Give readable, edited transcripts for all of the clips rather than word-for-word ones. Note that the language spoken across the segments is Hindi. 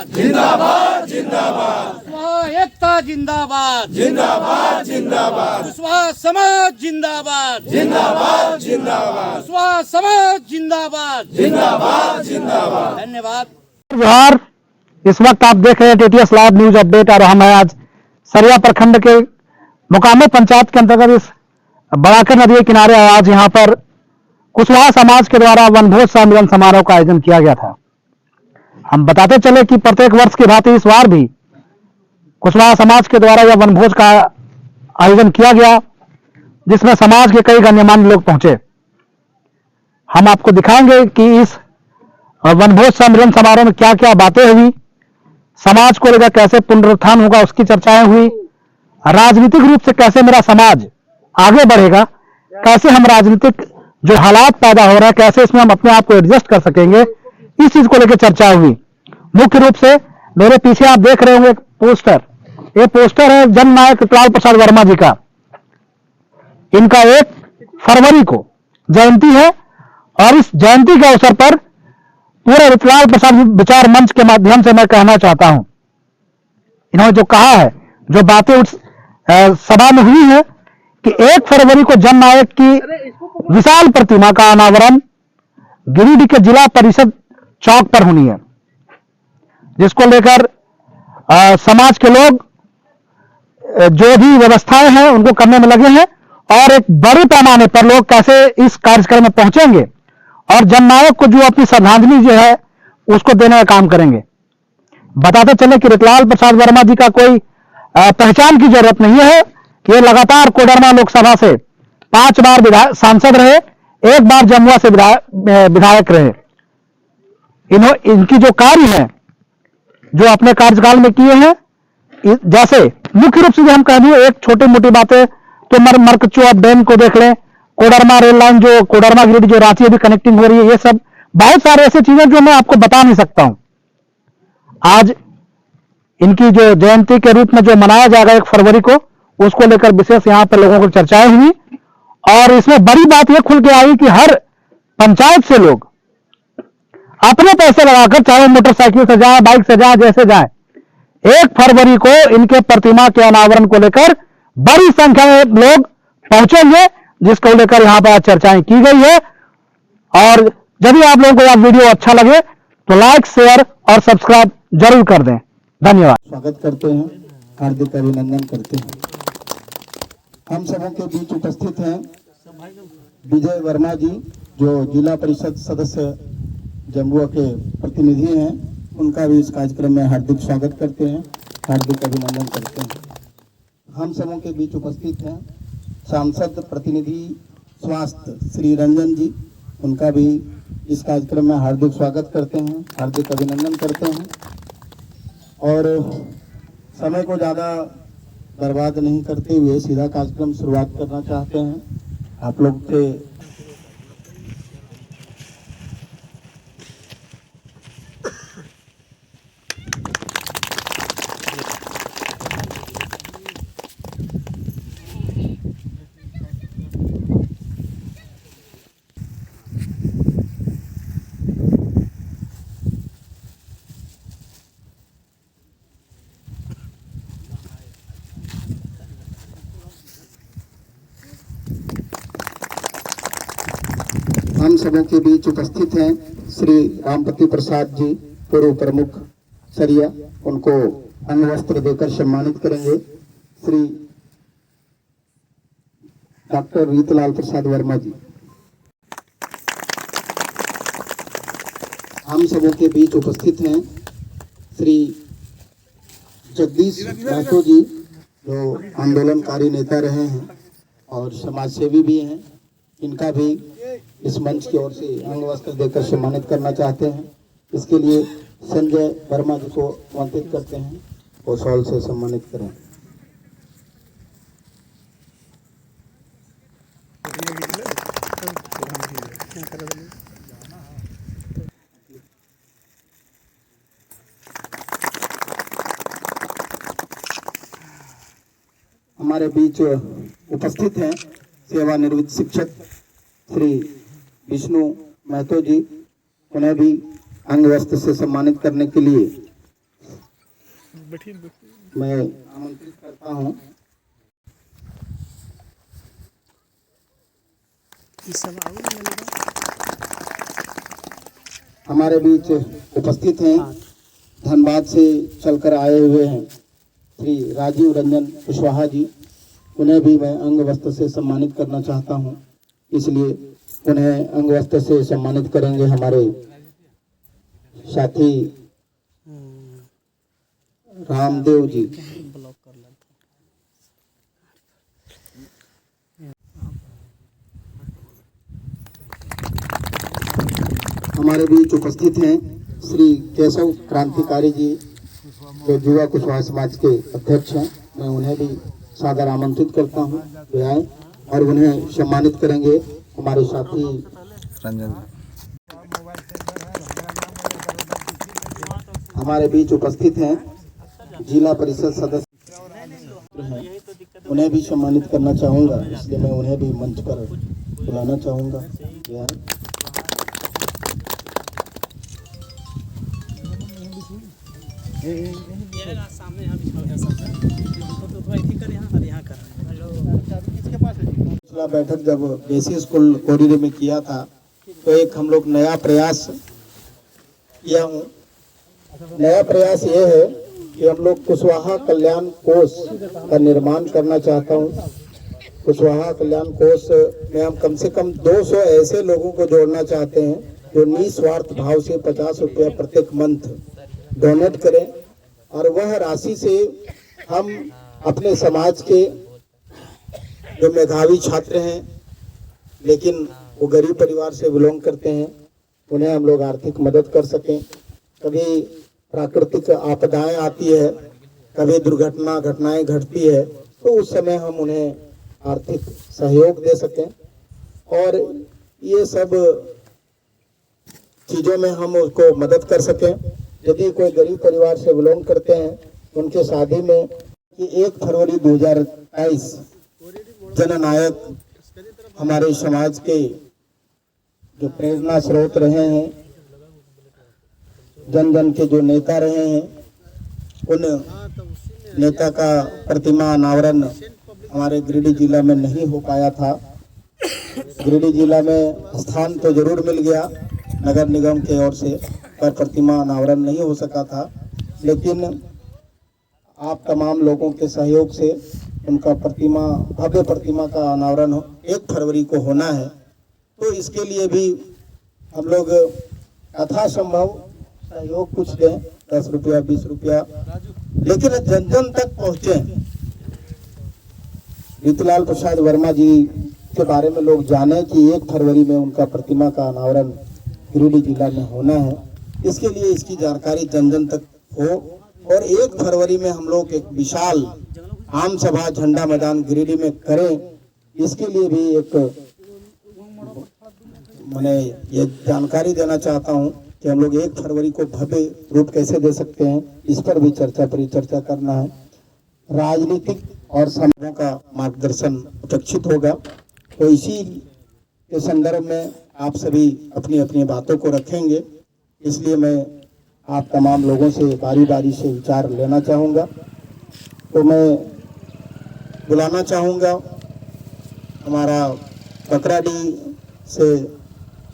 जिंदाबाद जिंदाबाद, कुशवाहा एकता जिंदाबाद, जिंदाबाद जिंदाबाद, कुशवाहा समाज जिंदाबाद, जिंदाबाद जिंदाबाद, कुशवाहा समाज जिंदाबाद। जिंदाबाद जिंदाबाद। धन्यवाद। जोहार। इस वक्त आप देख रहे हैं टीटीएस लाइव न्यूज अपडेट और हम हैं आज सरिया प्रखंड के मुकामे पंचायत के अंतर्गत इस बड़ाकर नदी के किनारे। आज यहाँ पर कुशवाहा समाज के द्वारा वनभोज सम्मेलन समारोह का आयोजन किया गया था। हम बताते चले कि प्रत्येक वर्ष की भांति इस बार भी कुशवाहा समाज के द्वारा यह वनभोज का आयोजन किया गया, जिसमें समाज के कई गण्यमान्य लोग पहुंचे। हम आपको दिखाएंगे कि इस वनभोज सम्मेलन समारोह में क्या क्या बातें हुई, समाज को लेकर कैसे पुनरुत्थान होगा उसकी चर्चाएं हुई, राजनीतिक रूप से कैसे मेरा समाज आगे बढ़ेगा, कैसे हम राजनीतिक जो हालात पैदा हो रहे हैं कैसे इसमें हम अपने आप को एडजस्ट कर सकेंगे, इस चीज को लेकर चर्चा हुई। मुख्य रूप से मेरे पीछे आप देख रहे होंगे एक पोस्टर, ये पोस्टर है जननायक रतलाल प्रसाद वर्मा जी का। इनका 1 फरवरी को जयंती है और इस जयंती के अवसर पर पूरे रतलाल प्रसाद विचार मंच के माध्यम से मैं कहना चाहता हूं, इन्होंने जो कहा है, जो बातें उस सभा में हुई है कि 1 फरवरी को जननायक की विशाल प्रतिमा का अनावरण गिरिडीह के जिला परिषद चौक पर होनी है, जिसको लेकर समाज के लोग जो भी व्यवस्थाएं हैं उनको करने में लगे हैं और एक बड़े पैमाने पर लोग कैसे इस कार्यक्रम में पहुंचेंगे और जननायक को जो अपनी श्रद्धांजलि जो है उसको देने का काम करेंगे। बताते चले कि रतलाल प्रसाद वर्मा जी का कोई पहचान की जरूरत नहीं है कि ये लगातार कोडरमा लोकसभा से 5 बार सांसद रहे, 1 बार जमुआ से विधायक रहे। इनकी जो कार्य है जो अपने कार्यकाल में किए हैं, जैसे मुख्य रूप से हम कह दूं एक छोटी मोटी बातें तो मरकचो डैम को देख लें, कोडरमा रेल लाइन जो कोडरमा गिरिडीह जो रांची अभी कनेक्टिंग हो रही है, ये सब बहुत सारे ऐसे चीजें जो मैं आपको बता नहीं सकता हूं। आज इनकी जो जयंती के रूप में जो मनाया जाएगा 1 फरवरी को, उसको लेकर विशेष यहां पर लोगों को चर्चाएं हुई और इसमें बड़ी बात यह खुल के आई कि हर पंचायत से लोग अपने पैसे लगाकर, चाहे मोटरसाइकिल से जाए, बाइक से जाए, जैसे जाए, 1 फरवरी को इनके प्रतिमा के अनावरण को लेकर बड़ी संख्या में लोग पहुंचेंगे, जिसको लेकर यहां पर चर्चाएं की गई है। और यदि आप लोगों को यह वीडियो अच्छा लगे तो लाइक, शेयर और सब्सक्राइब जरूर कर दें। धन्यवाद। स्वागत करते हैं, हार्दिक अभिनंदन करते हैं। हम सबों के बीच उपस्थित हैं विजय वर्मा जी, जो जिला परिषद सदस्य जमुआ के प्रतिनिधि हैं। उनका भी इस कार्यक्रम में हार्दिक स्वागत करते हैं, हार्दिक अभिनंदन करते हैं। हम सबों के बीच उपस्थित हैं सांसद प्रतिनिधि स्वास्थ्य श्री रंजन जी, उनका भी इस कार्यक्रम में हार्दिक स्वागत करते हैं, हार्दिक अभिनंदन करते हैं। और समय को ज़्यादा बर्बाद नहीं करते हुए सीधा कार्यक्रम शुरुआत करना चाहते हैं। आप लोग से हम सबों के बीच उपस्थित हैं श्री रामपति प्रसाद जी, पूर्व प्रमुख सरिया, उनको अंग वस्त्र देकर सम्मानित करेंगे। श्री डॉक्टर रीतलाल प्रसाद वर्मा जी। हम सबों के बीच उपस्थित हैं श्री जगदीश राठौर जी, जो आंदोलनकारी नेता रहे हैं और समाज सेवी भी हैं। इनका भी इस मंच की ओर से अंग वस्त्र देकर सम्मानित करना चाहते हैं। इसके लिए संजय वर्मा जी को आमंत्रित करते हैं, वो शॉल से सम्मानित करें। हमारे बीच उपस्थित हैं सेवानिवृत्त शिक्षक श्री विष्णु महतो जी, उन्हें भी अंग वस्त्र से सम्मानित करने के लिए मैं आमंत्रित करता हूँ हमारे बीच उपस्थित हैं, धनबाद से चलकर आए हुए हैं श्री राजीव रंजन कुशवाहा जी। उन्हें भी मैं अंग वस्त्र से सम्मानित करना चाहता हूं, इसलिए उन्हें अंग वस्त्र से सम्मानित करेंगे हमारे साथी रामदेव जी। हमारे बीच उपस्थित हैं श्री केशव क्रांतिकारी जी, जो युवा कुशवाहा समाज के अध्यक्ष हैं। मैं उन्हें भी सादर आमंत्रित करता हूं, वे आए और उन्हें सम्मानित करेंगे हमारे साथी रंजन। हमारे बीच उपस्थित हैं जिला परिषद सदस्य हैं, उन्हें भी सम्मानित करना चाहूँगा, इसलिए मैं उन्हें भी मंच पर बुलाना चाहूँगा। वे आए। पिछला बैठक जब बेसिक स्कूल कोरिडोर में किया था तो एक हम लोग नया प्रयास किया हूँ। नया प्रयास ये है कि हम लोग कुशवाहा कल्याण कोष का निर्माण करना चाहता हूँ। कुशवाहा कल्याण कोष में हम कम से कम 200 ऐसे लोगों को जोड़ना चाहते हैं जो निस्वार्थ भाव से 50 रुपया प्रत्येक मंथ डोनेट करें, और वह राशि से हम अपने समाज के जो मेधावी छात्र हैं लेकिन वो गरीब परिवार से बिलोंग करते हैं, उन्हें हम लोग आर्थिक मदद कर सकें। कभी प्राकृतिक आपदाएं आती है, कभी घटनाएं घटती है, तो उस समय हम उन्हें आर्थिक सहयोग दे सकें। और ये सब चीज़ों में हम उसको मदद कर सकें। यदि कोई गरीब परिवार से बिलोंग करते हैं, उनके शादी में कि 1 फरवरी 2022 जननायक हमारे समाज के जो प्रेरणा स्रोत रहे हैं, जन जन के जो नेता रहे हैं, उन नेता का प्रतिमा अनावरण हमारे गिरिडीह जिला में नहीं हो पाया था। गिरिडीह जिला में स्थान तो जरूर मिल गया नगर निगम के ओर से, पर प्रतिमा अनावरण नहीं हो सका था। लेकिन आप तमाम लोगों के सहयोग से उनका भव्य प्रतिमा का अनावरण 1 फरवरी को होना है। तो इसके लिए भी हम लोग यथासंभव सहयोग कुछ दें, 10 रुपया 20 रुपया, लेकिन जन जन तक पहुँचे। रीतूलाल प्रसाद वर्मा जी के बारे में लोग जाने कि 1 फरवरी में उनका प्रतिमा का अनावरण गिरिडीह जिला में होना है। इसके लिए इसकी जानकारी जन जन तक हो, और 1 फरवरी में हम लोग एक विशाल आम सभा झंडा मैदान गिरिडीह में करें। इसके लिए भी एक मैंने ये जानकारी देना चाहता हूं कि हम लोग 1 फरवरी को भव्य रूप कैसे दे सकते हैं, इस पर भी परिचर्चा करना है। राजनीतिक और समाजों का मार्गदर्शन अपेक्षित होगा, तो इसी के संदर्भ में आप सभी अपनी अपनी बातों को रखेंगे। इसलिए मैं आप तमाम लोगों से बारी बारी से विचार लेना चाहूँगा। तो मैं बुलाना चाहूँगा हमारा बकराडीह से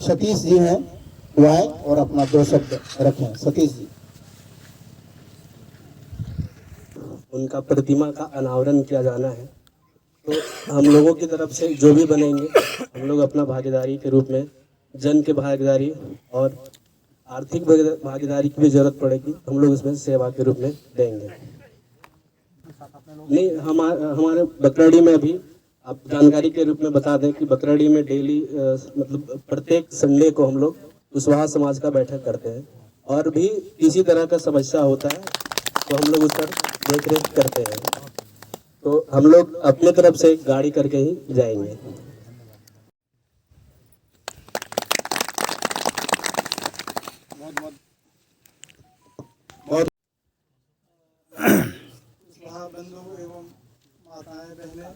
सतीश जी हैं, वो आए और अपना 2 शब्द रखें। सतीश जी। उनका प्रतिमा का अनावरण किया जाना है, तो हम लोगों की तरफ से जो भी बनेंगे, हम लोग अपना भागीदारी के रूप में जन के भागीदारी और आर्थिक भागीदारी की भी जरूरत पड़ेगी, हम लोग इसमें सेवा के रूप में देंगे। नहीं, हमारे बकराडीह में अभी आप जानकारी के रूप में बता दें कि बकराडीह में डेली मतलब प्रत्येक संडे को हम लोग कुशवाहा समाज का बैठक करते हैं, और भी किसी तरह का समस्या होता है तो हम लोग उस पर देख रेख करते हैं। तो हम लोग अपने तरफ से गाड़ी करके ही जाएंगे। बंधु एवं माताएं बहनें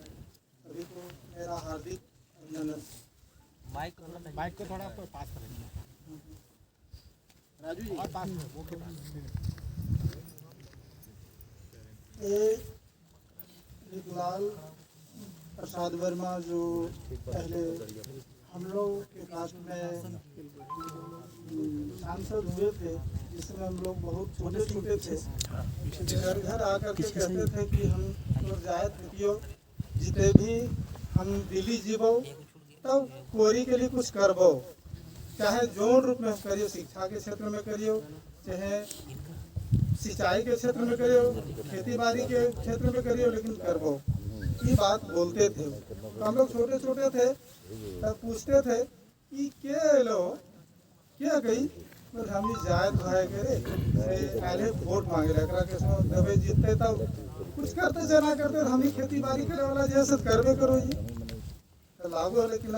सभी को मेरा हार्दिक अभिनंदन। माइक को थोड़ा पास करें राजू जी, और पास ओके। ये विकलाल प्रसाद वर्मा जो पहले हम लोग के कास्ट में सांसद हुए थे, जिसमें हम लोग बहुत छोटे छोटे थे, घर घर आकर के कहते थे कि हम जायत हथियो जिते भी हम दिल्ली जीवो तब कोरी के लिए कुछ करबो, चाहे जोन रूप में करियो, शिक्षा के क्षेत्र में करियो, चाहे सिंचाई के क्षेत्र में करियो, खेती बाड़ी के क्षेत्र में करियो, लेकिन करबो, ये बात बोलते थे। तो हम लोग छोटे छोटे थे तब पूछते थे कि क्या गई, तो हम जायत भाई करे पहले वोट मांगे रखा के दबे जीतते तब कुछ करते जना करते, हम ही खेती बाड़ी करे वाला जैसे करबे करो जी तो लागू है। लेकिन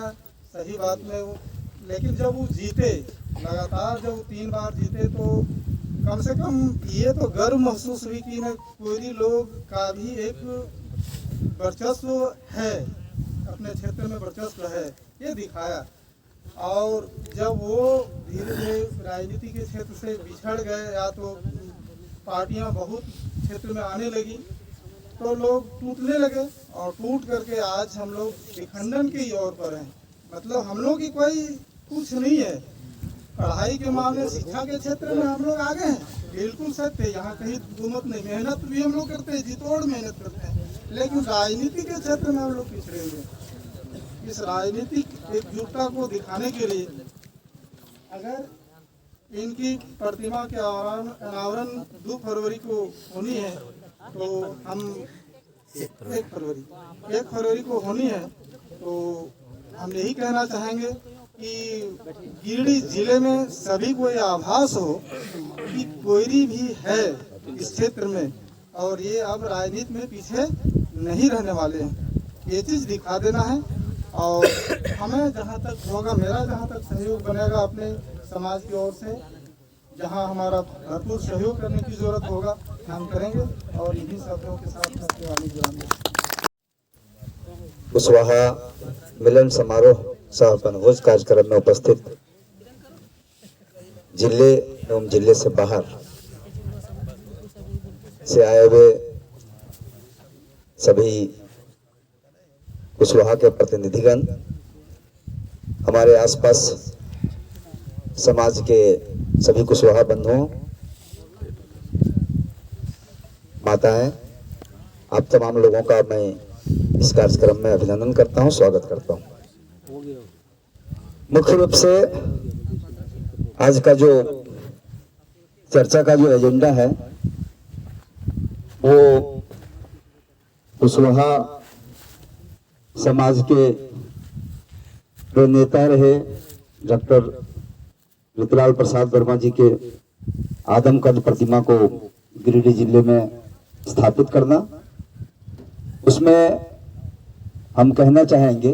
सही बात में वो, लेकिन जब वो जीते लगातार, जब 3 बार जीते तो कम से कम ये तो गर्व महसूस हुई कि न कोई लोग का भी एक वर्चस्व है, अपने क्षेत्र में वर्चस्व है, ये दिखाया। और जब वो धीरे धीरे राजनीति के क्षेत्र से बिछड़ गए या तो पार्टियां बहुत क्षेत्र में आने लगी तो लोग टूटने लगे, और टूट करके आज हम लोग विखंडन की ओर पर हैं। मतलब हम लोग की कोई कुछ नहीं है, पढ़ाई के मामले, शिक्षा के क्षेत्र में हम लोग आगे हैं, बिल्कुल सत्य, यहाँ कहीं हुकूमत नहीं, मेहनत भी हम लोग करते हैं, जितोड़ मेहनत करते हैं, लेकिन राजनीति के क्षेत्र में हम लोग पिछड़े हुए हैं। इस राजनीतिक एकजुटता को दिखाने के लिए अगर इनकी प्रतिमा के अनावरण 2 फरवरी को होनी है तो हम 1 फरवरी को होनी है, तो हम यही कहना चाहेंगे कि गिरिडीह जिले में सभी को ये आभास हो कि कोयरी भी है इस क्षेत्र में, और ये अब राजनीति में पीछे नहीं रहने वाले हैं, ये चीज़ दिखा देना है। और हमें जहाँ तक होगा, मेरा जहाँ तक सहयोग बनेगा अपने समाज की ओर से, जहाँ हमारा भरपूर सहयोग करने की जरूरत होगा हम करेंगे, और इन्हीं शब्दों के साथ अपनी वाणी जुड़ाएंगे। कुशवाहा मिलन समारोह सह वनभोज कार्यक्रम में उपस्थित जिले एवं जिले से बाहर से आए हुए सभी कुशवाहा के प्रतिनिधिगण, हमारे आसपास समाज के सभी कुशवाहा बंधुओं, माताएं, आप तमाम लोगों का मैं इस कार्यक्रम में अभिनंदन करता हूं, स्वागत करता हूं। मुख्य रूप से आज का जो चर्चा का जो एजेंडा है वो कुशवाहा समाज के जो नेता रहे डॉक्टर ऋतुलाल प्रसाद वर्मा जी के आदमकद प्रतिमा को गिरिडीह जिले में स्थापित करना, उसमें हम कहना चाहेंगे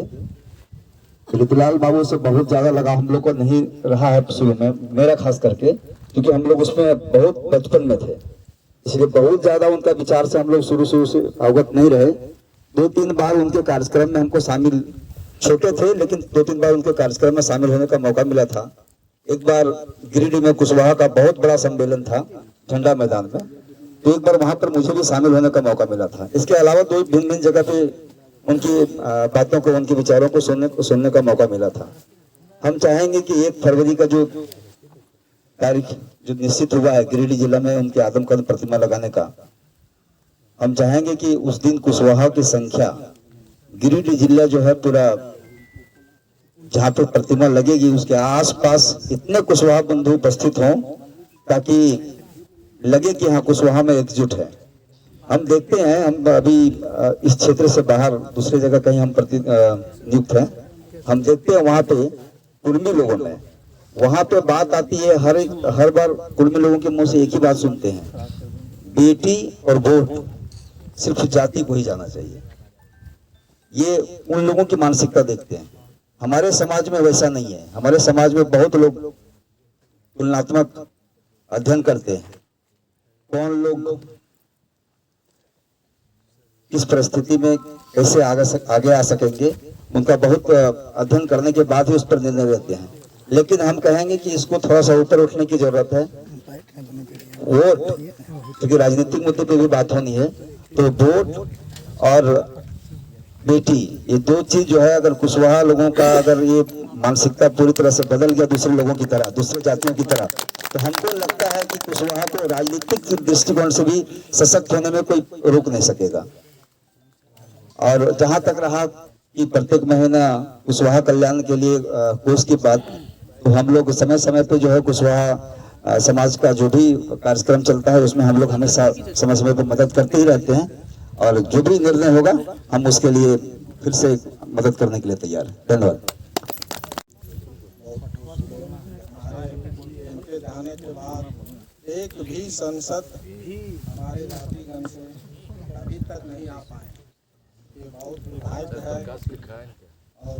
ऋतुलाल बाबू से बहुत ज्यादा लगाव हम लोग को नहीं रहा है शुरू में, मेरा खास करके, क्योंकि हम लोग उसमें बहुत बचपन में थे, इसलिए बहुत ज्यादा उनका विचार से हम लोग शुरू से अवगत नहीं रहे। 2-3 बार उनके कार्यक्रम में हमको शामिल, छोटे थे लेकिन 2-3 बार उनके कार्यक्रम में शामिल होने का मौका मिला था। एक बार गिरिडीह में कुशवाहा का बहुत बड़ा सम्मेलन था झंडा मैदान में, तो एक बार वहां पर मुझे भी शामिल होने का मौका मिला था। इसके अलावा 2 भिन्न जगह पे उनकी बातों को, उनके विचारों को सुनने का मौका मिला था। हम चाहेंगे कि 1 फरवरी का जो तारीख जो निश्चित हुआ है गिरिडीह जिला में उनके आदमकद प्रतिमा लगाने का, हम चाहेंगे कि उस दिन कुशवाहा की संख्या, गिरिडीह जिला जो है पूरा, जहाँ पे प्रतिमा लगेगी उसके आसपास इतने कुशवाहा बंधु उपस्थित हों ताकि लगे कि हाँ कुशवाहा में एकजुट है। हम देखते हैं, हम अभी इस क्षेत्र से बाहर दूसरे जगह कहीं हम नियुक्त हैं, हम देखते हैं वहाँ पे कुर्मी लोगों में, वहाँ पे बात आती है, हर बार कुर्मी लोगों के मुंह से एक ही बात सुनते हैं, बेटी और वोट सिर्फ जाति को ही जाना चाहिए। ये उन लोगों की मानसिकता देखते हैं। हमारे समाज में वैसा नहीं है। हमारे समाज में बहुत लोग तुलनात्मक अध्ययन करते हैं, कौन लोग किस परिस्थिति में कैसे आगे आ सकेंगे, उनका बहुत अध्ययन करने के बाद ही उस पर निर्णय लेते हैं। लेकिन हम कहेंगे कि इसको थोड़ा सा ऊपर उठने की जरूरत है। वोट, क्योंकि राजनीतिक मुद्दे पे भी बात होनी है, तो वोट और बेटी, ये दो चीज जो है, अगर कुशवाहा लोगों का अगर ये मानसिकता पूरी तरह से बदल गया दूसरे लोगों की तरह, दूसरे जातियों की तरह, तो हमको लगता है कि कुशवाहा को राजनीतिक दृष्टिकोण से भी सशक्त होने में कोई रोक नहीं सकेगा। और जहां तक रहा कि प्रत्येक महीना कुशवाहा कल्याण के लिए कोष की बात, तो हम लोग समय समय पे जो है कुशवाहा समाज का जो भी कार्यक्रम चलता है उसमें हम लोग हमेशा समय समय पर मदद करते ही रहते हैं, और जो भी निर्णय होगा हम उसके लिए फिर से मदद करने के लिए तैयार हैं। धन्यवाद। इनके जाने के बाद एक भी सांसद हमारे जातिगण से अभी तक नहीं आ पाए। ये बहुत दुर्भाग्य है और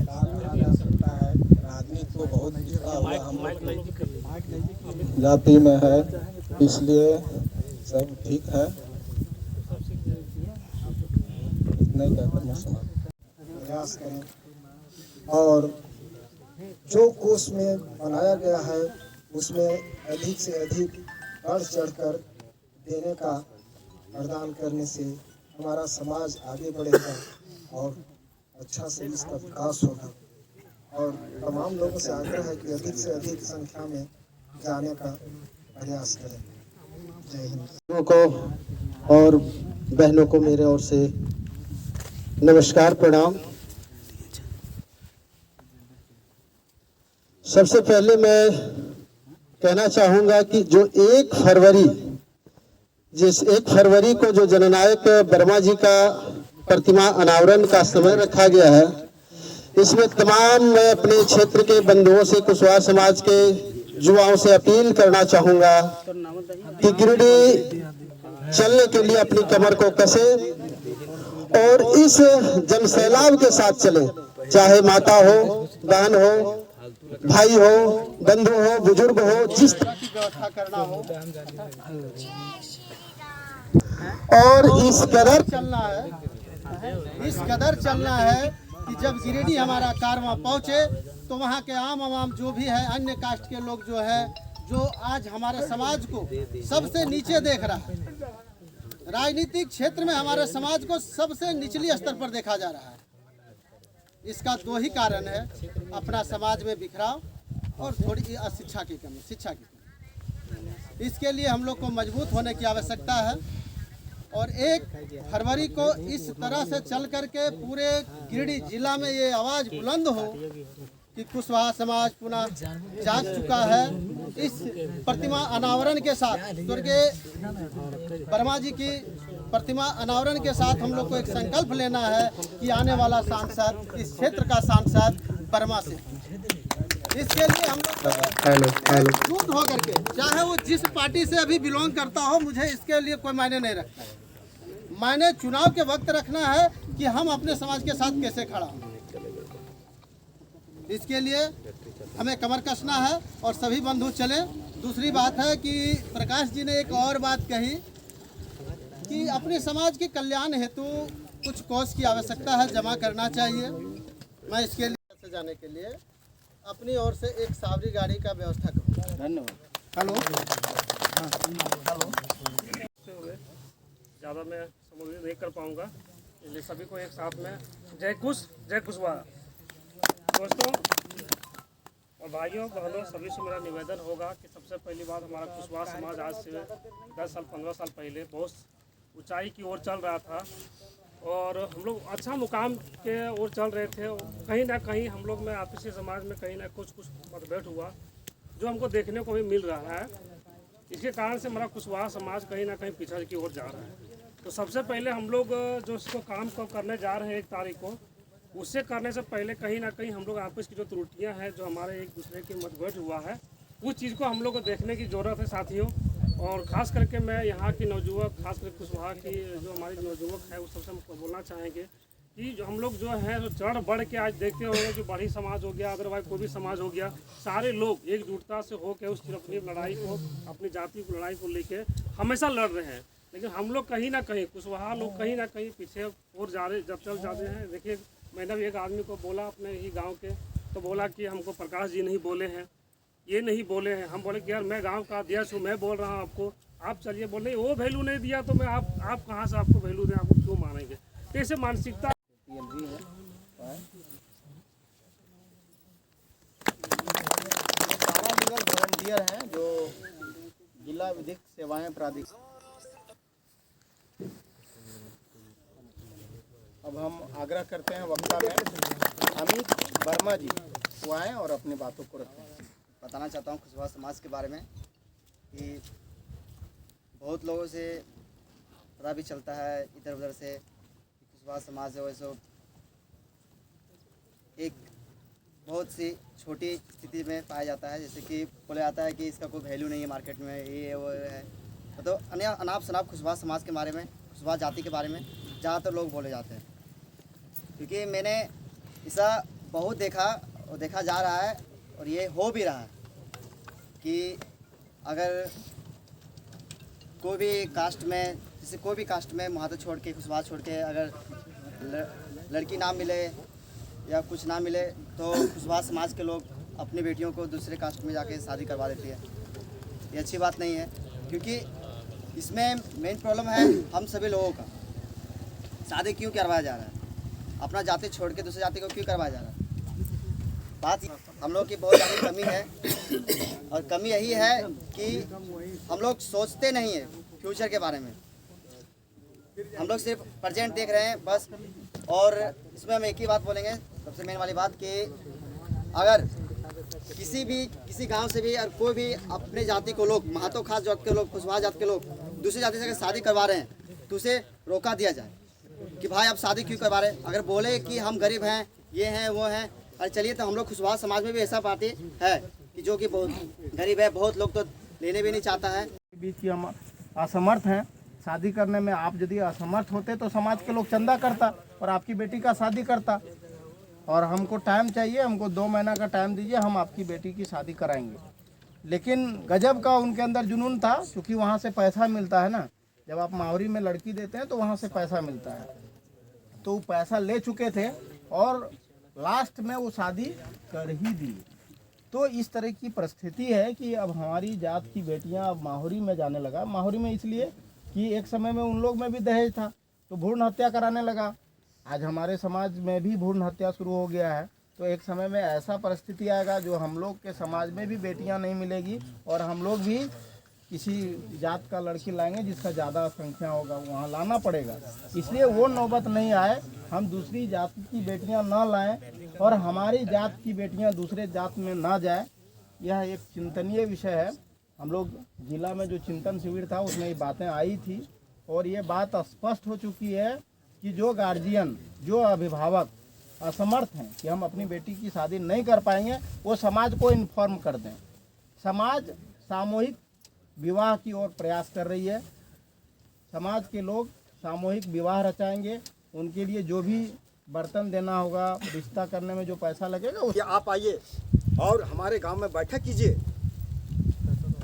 बाद में आ जा सकता है। राजनीति को बहुत पिछड़ा हुआ हम लोग जाति में है, इसलिए सब ठीक है। नहीं कहकर मैं प्रयास करें और जो कोष में बनाया गया है उसमें अधिक से अधिक बढ़ चढ़कर देने का प्रदान करने से हमारा समाज आगे बढ़ेगा और अच्छा से इसका विकास होगा। और तमाम लोगों से आग्रह है कि अधिक से अधिक संख्या में जाने का प्रयास करें। जय हिंद। को और बहनों को मेरे ओर से नमस्कार, प्रणाम। सबसे पहले मैं कहना चाहूँगा कि जो 1 फरवरी को जो जननायक वर्मा जी का प्रतिमा अनावरण का समय रखा गया है, इसमें तमाम मैं अपने क्षेत्र के बंधुओं से, कुशवाहा समाज के युवाओं से अपील करना चाहूँगा कि गिरिडीह चलने के लिए अपनी कमर को कसे और इस जनसैलाब के साथ चले, चाहे माता हो, बहन हो, भाई हो, बंधु हो, बुजुर्ग हो, जिस तरह की व्यवस्था करना हो। और इस कदर चलना है कि जब गिरिडीह हमारा कार वहाँ पहुँचे तो वहाँ के आम आवाम जो भी है, अन्य कास्ट के लोग जो है, जो आज हमारे समाज को सबसे नीचे देख रहा है, राजनीतिक क्षेत्र में हमारे समाज को सबसे निचली स्तर पर देखा जा रहा है। इसका 2 ही कारण है, अपना समाज में बिखराव और थोड़ी शिक्षा की कमी। इसके लिए हम लोग को मजबूत होने की आवश्यकता है और 1 फरवरी को इस तरह से चल करके पूरे गिरिडीह जिला में ये आवाज़ बुलंद हो कि कुशवाहा समाज पुनः जाग चुका है। इस प्रतिमा अनावरण के साथ, स्वर्गीय वर्मा जी की प्रतिमा अनावरण के साथ हम लोग को एक संकल्प लेना है कि आने वाला सांसद, इस क्षेत्र का सांसद वर्मा से। इसके लिए हम लोग एकजुट होकर के, चाहे वो जिस पार्टी से अभी बिलोंग करता हो, मुझे इसके लिए कोई मायने नहीं रखता है। मायने चुनाव के वक्त रखना है कि हम अपने समाज के साथ कैसे खड़ा हों। इसके लिए हमें कमर कसना है और सभी बंधु चलें। दूसरी बात है कि प्रकाश जी ने एक और बात कही कि अपने समाज के कल्याण हेतु कुछ कोष की आवश्यकता है, जमा करना चाहिए। मैं इसके लिए से जाने के लिए अपनी ओर से एक सावरी गाड़ी का व्यवस्था करूँगा। धन्यवाद। हेलो। ज़्यादा मैं संबोधित नहीं कर पाऊँगा, इसलिए सभी को एक साथ में जय कुशवाहा। दोस्तों और भाइयों बहनों, सभी से मेरा निवेदन होगा कि सबसे पहली बात, हमारा कुशवाहा समाज आज से 10 साल 15 साल पहले बहुत ऊंचाई की ओर चल रहा था और हम लोग अच्छा मुकाम के ओर चल रहे थे। कहीं ना कहीं हम लोग में आपसी समाज में कहीं ना कुछ मतभेद हुआ, जो हमको देखने को भी मिल रहा है। इसके कारण से हमारा कुशवाहा समाज कहीं ना कहीं पिछड़ की ओर जा रहा है। तो सबसे पहले हम लोग जो इसको काम को करने जा रहे हैं 1 तारीख को, उससे करने से पहले कहीं ना कहीं हम लोग आपस की जो त्रुटियां हैं, जो हमारे एक दूसरे के मतभेद हुआ है, उस चीज़ को हम लोग को देखने की ज़रूरत है साथियों। और ख़ास करके मैं यहाँ की नवयुवक, खास करके कुशवाहा की जो हमारी नवयुवक है, उस सबसे हम बोलना चाहेंगे कि जो हम लोग जो है, जो चढ़ बढ़ के आज देखते होंगे कि बड़ी समाज हो गया, अदरवाइज कोई भी समाज हो गया, सारे लोग एकजुटता से होकर उस अपनी लड़ाई को, अपनी जाति की लड़ाई को लेके हमेशा लड़ रहे हैं। लेकिन हम लोग कहीं ना कहीं, कुशवाहा लोग कहीं ना कहीं पीछे और जा रहे, जब चल जाते हैं। देखिए, मैंने भी एक आदमी को बोला अपने ही गांव के, तो बोला कि हमको प्रकाश जी नहीं बोले हैं, ये नहीं बोले हैं। हम बोले कि यार मैं गांव का अध्यक्ष हूँ, मैं बोल रहा हूँ आपको, आप चलिए बोल रहे वो वैल्यू नहीं दिया तो मैं आप कहाँ से आपको वैल्यू दें, आपको क्यों मानेंगे? ऐसे मानसिकता पैरालीगल वॉलंटियर हैं जो जिला विधिक सेवाएं प्राधिकरण। अब हम आग्रह करते हैं वक्ता में अमित वर्मा जी वो आएँ और अपनी बातों को रखें। बताना चाहता हूँ खुशबा समाज के बारे में कि बहुत लोगों से पता भी चलता है इधर उधर से कि खुशबा समाज जो है सो एक बहुत सी छोटी स्थिति में पाया जाता है, जैसे कि बोला जाता है कि इसका कोई वैल्यू नहीं है मार्केट में, ये वो है। तो अनाप शनाप खुशबा समाज के बारे में, खुशबा जाति के बारे में ज़्यादातर लोग बोले जाते हैं, क्योंकि मैंने ऐसा बहुत देखा और देखा जा रहा है और ये हो भी रहा है कि अगर कोई भी कास्ट में, जैसे कोई भी कास्ट में महत्व छोड़ के, खुशबा छोड़ के अगर लड़की ना मिले या कुछ ना मिले तो खुशबा समाज के लोग अपनी बेटियों को दूसरे कास्ट में जाके शादी करवा देती है। ये अच्छी बात नहीं है, क्योंकि इसमें मेन प्रॉब्लम है हम सभी लोगों का। शादी क्यों करवाया जा रहा है? अपना जाति छोड़ के दूसरी जाति को क्यों करवाया जा रहा है? बात हम लोग की बहुत ज़्यादा कमी है, और कमी यही है कि हम लोग सोचते नहीं है फ्यूचर के बारे में। हम लोग सिर्फ प्रेजेंट देख रहे हैं बस। और इसमें हम एक ही बात बोलेंगे, सबसे मेन वाली बात, कि अगर किसी गांव से भी और कोई भी अपने जाति को लोग, महतो खास जात के लोग, खुशबा जात के लोग दूसरी जाति से अगर शादी करवा रहे हैं तो उसे रोका दिया जाए कि भाई आप शादी क्यों करवा रहे हैं। अगर बोले कि हम गरीब हैं, ये हैं, वो हैं, अरे चलिए तो हम लोग खुशबा समाज में भी ऐसा पार्टी है कि जो कि बहुत गरीब है, बहुत लोग तो लेने भी नहीं चाहता है। बीच की हम असमर्थ हैं शादी करने में। आप यदि असमर्थ होते तो समाज के लोग चंदा करता और आपकी बेटी का शादी करता। और हमको टाइम चाहिए, हमको 2 महीना का टाइम दीजिए, हम आपकी बेटी की शादी कराएंगे। लेकिन गजब का उनके अंदर जुनून था, क्योंकि वहाँ से पैसा मिलता है ना। जब आप माहौरी में लड़की देते हैं तो वहाँ से पैसा मिलता है, तो वो पैसा ले चुके थे और लास्ट में वो शादी कर ही दी। तो इस तरह की परिस्थिति है कि अब हमारी जात की बेटियां अब माहौरी में जाने लगा। माहौरी में इसलिए कि एक समय में उन लोग में भी दहेज था तो भ्रूण हत्या कराने लगा। आज हमारे समाज में भी भ्रूण हत्या शुरू हो गया है। तो एक समय में ऐसा परिस्थिति आएगा जो हम लोग के समाज में भी बेटियां नहीं मिलेगी और हम लोग भी किसी जात का लड़की लाएंगे जिसका ज़्यादा संख्या होगा, वहाँ लाना पड़ेगा। इसलिए वो नौबत नहीं आए, हम दूसरी जात की बेटियां ना लाएं और हमारी जात की बेटियां दूसरे जात में ना जाए। यह एक चिंतनीय विषय है। हम लोग जिला में जो चिंतन शिविर था उसमें ये बातें आई थी और ये बात स्पष्ट हो चुकी है कि जो गार्जियन, जो अभिभावक असमर्थ हैं कि हम अपनी बेटी की शादी नहीं कर पाएंगे, वो समाज को इन्फॉर्म कर दें। समाज सामूहिक विवाह की ओर प्रयास कर रही है। समाज के लोग सामूहिक विवाह रचाएंगे, उनके लिए जो भी बर्तन देना होगा, रिश्ता करने में जो पैसा लगेगा कि आप आइए और हमारे गांव में बैठक कीजिए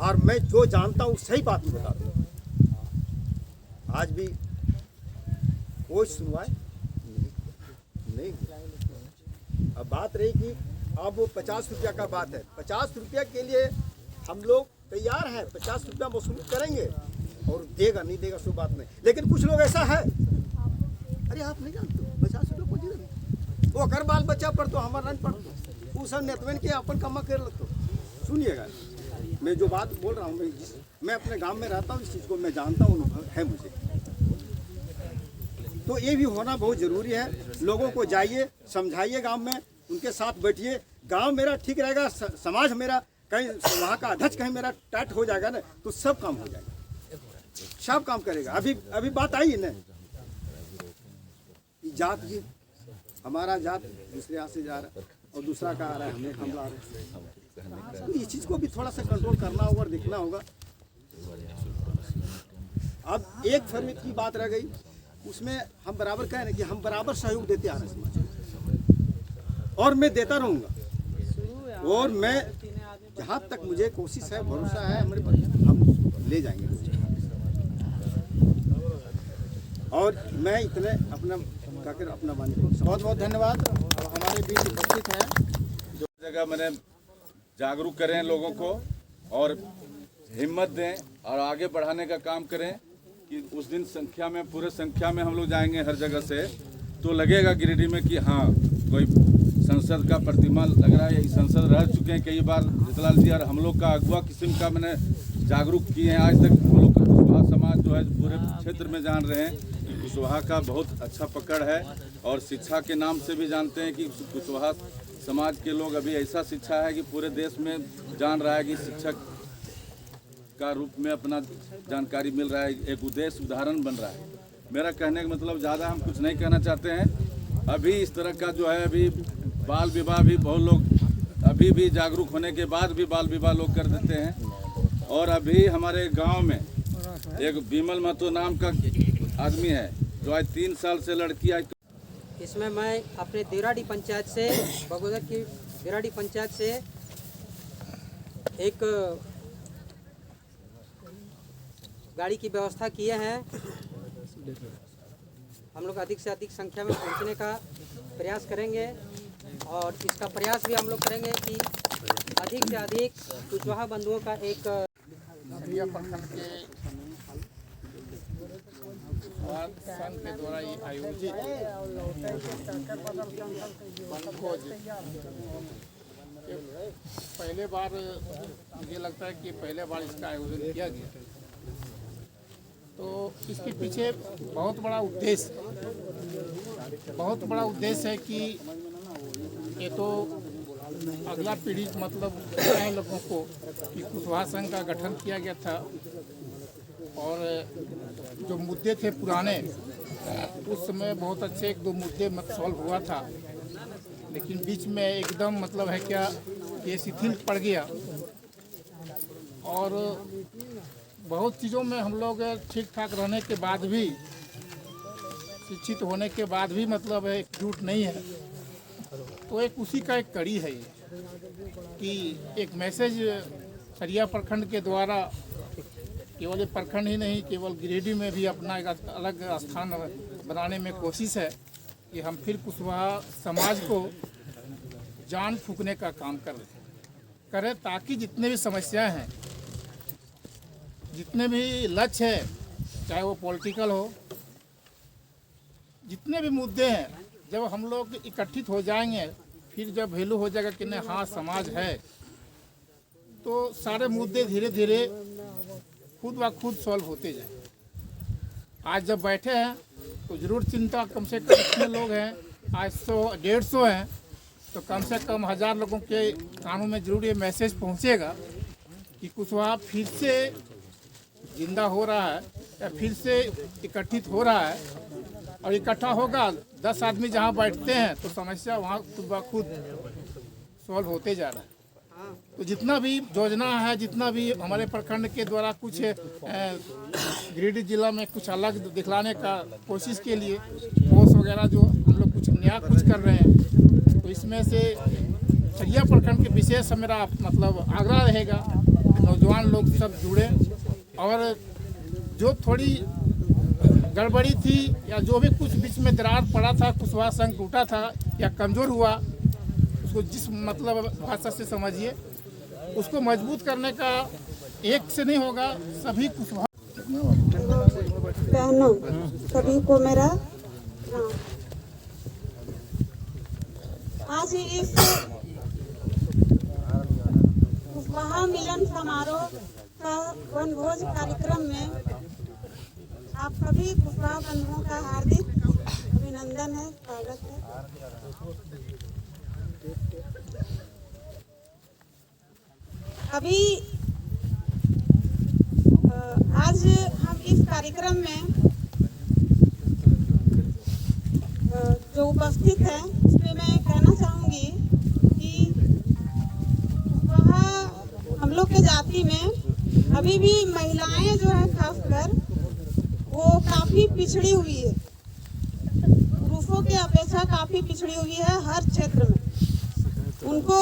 और मैं जो जानता हूँ सही बात बता दूँ। आज भी कोई सुनवाई नहीं। अब बात रही कि अब वो 50 रुपया का बात है। 50 रुपया के लिए हम लोग तैयार हैं, 50 रुपया वसूल करेंगे और देगा नहीं देगा सो बात नहीं। लेकिन कुछ लोग ऐसा है, अरे आप नहीं जानते 50 रुपया को जीरो वो कर बाल बच्चा पर तो हमारा नहीं पड़ता, वो सब नेतवन के अपन कमा कर लगता। सुनिएगा, मैं जो बात बोल रहा हूँ, मैं अपने गांव में रहता हूँ, इस चीज़ को मैं जानता हूँ, अनुभव है मुझे। तो ये भी होना बहुत ज़रूरी है। लोगों को जाइए, समझाइए, गांव में उनके साथ बैठिए। गांव मेरा ठीक रहेगा, समाज मेरा, कहीं वहाँ का अध्यक्ष कहीं मेरा टाइट हो जाएगा ना तो सब काम हो जाएगा, सब काम करेगा। अभी बात आई है ना, जात की, हमारा जात दूसरे यहाँ से जा रहा है और दूसरा का आ रहा है, हम ला रहे हैं। तो इस चीज़ को भी थोड़ा सा कंट्रोल करना होगा और देखना होगा। अब एक फर्म की बात रह गई, उसमें हम बराबर कहें ना कि हम बराबर सहयोग देते आ रहे हैं समाज, और मैं देता रहूँगा। और मैं जहाँ तक मुझे कोशिश है, भरोसा है हमारे पर, हम ले जाएंगे। और मैं इतने अपना कहकर अपना वाणी को बहुत बहुत धन्यवाद। हमारे बीच उपस्थित हैं जो जगह मैंने जागरूक करें लोगों को और हिम्मत दें और आगे बढ़ाने का काम करें कि उस दिन संख्या में पूरे संख्या में हम लोग जाएंगे हर जगह से, तो लगेगा गिरिडीह में कि हाँ कोई संसद का प्रतिमा लग रहा है। संसद रह चुके हैं कई बार जितलाल जी, और हम लोग का अगवा किस्म का मैंने जागरूक किए हैं। आज तक हम लोग का कुशवाहा समाज जो है पूरे क्षेत्र में जान रहे हैं कि कुशवाहा का बहुत अच्छा पकड़ है, और शिक्षा के नाम से भी जानते हैं कि कुशवाहा समाज के लोग अभी ऐसा शिक्षा है कि पूरे देश में जान रहा है कि शिक्षक का रूप में अपना जानकारी मिल रहा है, एक उद्देश्य उदाहरण बन रहा है। मेरा कहने का मतलब ज़्यादा हम कुछ नहीं कहना चाहते हैं। अभी इस तरह का जो है अभी बाल विवाह भी बहुत लोग अभी भी जागरूक होने के बाद भी बाल विवाह लोग कर देते हैं। और अभी हमारे गांव में एक विमल महतो नाम का आदमी है जो आज 3 साल से लड़की आज। इसमें मैं अपने देवराडी पंचायत से, बगोदर की देवराडी पंचायत से एक गाड़ी की व्यवस्था किए हैं। हम लोग अधिक से अधिक संख्या में पहुंचने का प्रयास करेंगे, और इसका प्रयास भी हम लोग करेंगे कि अधिक से अधिक कुशवाहा बंधुओं का एक प्रखंड के संघ के द्वारा आयोजित वनभोज पहले बार, मुझे लगता है कि पहले बार इसका आयोजन किया गया। तो इसके पीछे बहुत बड़ा उद्देश्य है कि ये तो अगला पीढ़ी मतलब लोगों को कि कुशवाहा संघ का गठन किया गया था, और जो मुद्दे थे पुराने उस समय बहुत अच्छे 1-2 मुद्दे सॉल्व हुआ था, लेकिन बीच में एकदम मतलब है क्या ये शिथिल पड़ गया, और बहुत चीज़ों में हम लोग ठीक ठाक रहने के बाद भी, शिक्षित होने के बाद भी मतलब है एकजुट नहीं है। तो एक उसी का एक कड़ी है ये कि एक मैसेज सरिया प्रखंड के द्वारा, केवल ये प्रखंड ही नहीं, केवल गिरिडीह में भी अपना एक अलग स्थान बनाने में कोशिश है कि हम फिर कुशवाहा समाज को जान फूंकने का काम करें, ताकि जितने भी समस्याएं हैं, जितने भी लक्ष्य है, चाहे वो पॉलिटिकल हो, जितने भी मुद्दे हैं, जब हम लोग इकट्ठित हो जाएंगे, फिर जब वैल्यू हो जाएगा कि नहीं हाँ समाज है, तो सारे मुद्दे धीरे धीरे खुद ब खुद सॉल्व होते जाए। आज जब बैठे हैं तो ज़रूर चिंता, कम से कम कितने लोग हैं, आज 100-150 हैं, तो कम से कम 1000 लोगों के कानों में जरूर ये मैसेज पहुंचेगा कि कुशवाहा फिर से जिंदा हो रहा है, या फिर से इकट्ठित हो रहा है, और इकट्ठा होगा 10 आदमी जहां बैठते हैं तो समस्या वहां खुद ब खुद सॉल्व होते जा रहा है। तो जितना भी योजना है, जितना भी हमारे प्रखंड के द्वारा कुछ गिरिडीह जिला में कुछ अलग दिखलाने का कोशिश के लिए पोस्ट वगैरह जो हम लोग कुछ नया कुछ कर रहे हैं, तो इसमें से सरिया प्रखंड के विशेष मेरा मतलब आग्रह रहेगा नौजवान लोग सब जुड़े, और जो थोड़ी गड़बड़ी थी या जो भी कुछ बीच में दरार पड़ा था, कुशवाहा संघ टूटा था या कमज़ोर हुआ, उसको जिस मतलब भाषा से समझिए, उसको मजबूत करने का एक से नहीं होगा, सभी कुशवाहा बहनों सभी को मेरा आज इस कुशवाहा मिलन समारोह का वनभोज कार्यक्रम में आप सभी कुशवाहा बंधुओं का हार्दिक अभिनंदन है, स्वागत है। अभी आज हम इस कार्यक्रम में जो उपस्थित हैं उसमें मैं कहना चाहूँगी कि वहाँ हम लोग के जाति में अभी भी महिलाएं जो है खासकर वो काफ़ी पिछड़ी हुई है, पुरुषों के अपेक्षा काफ़ी पिछड़ी हुई है हर क्षेत्र में। उनको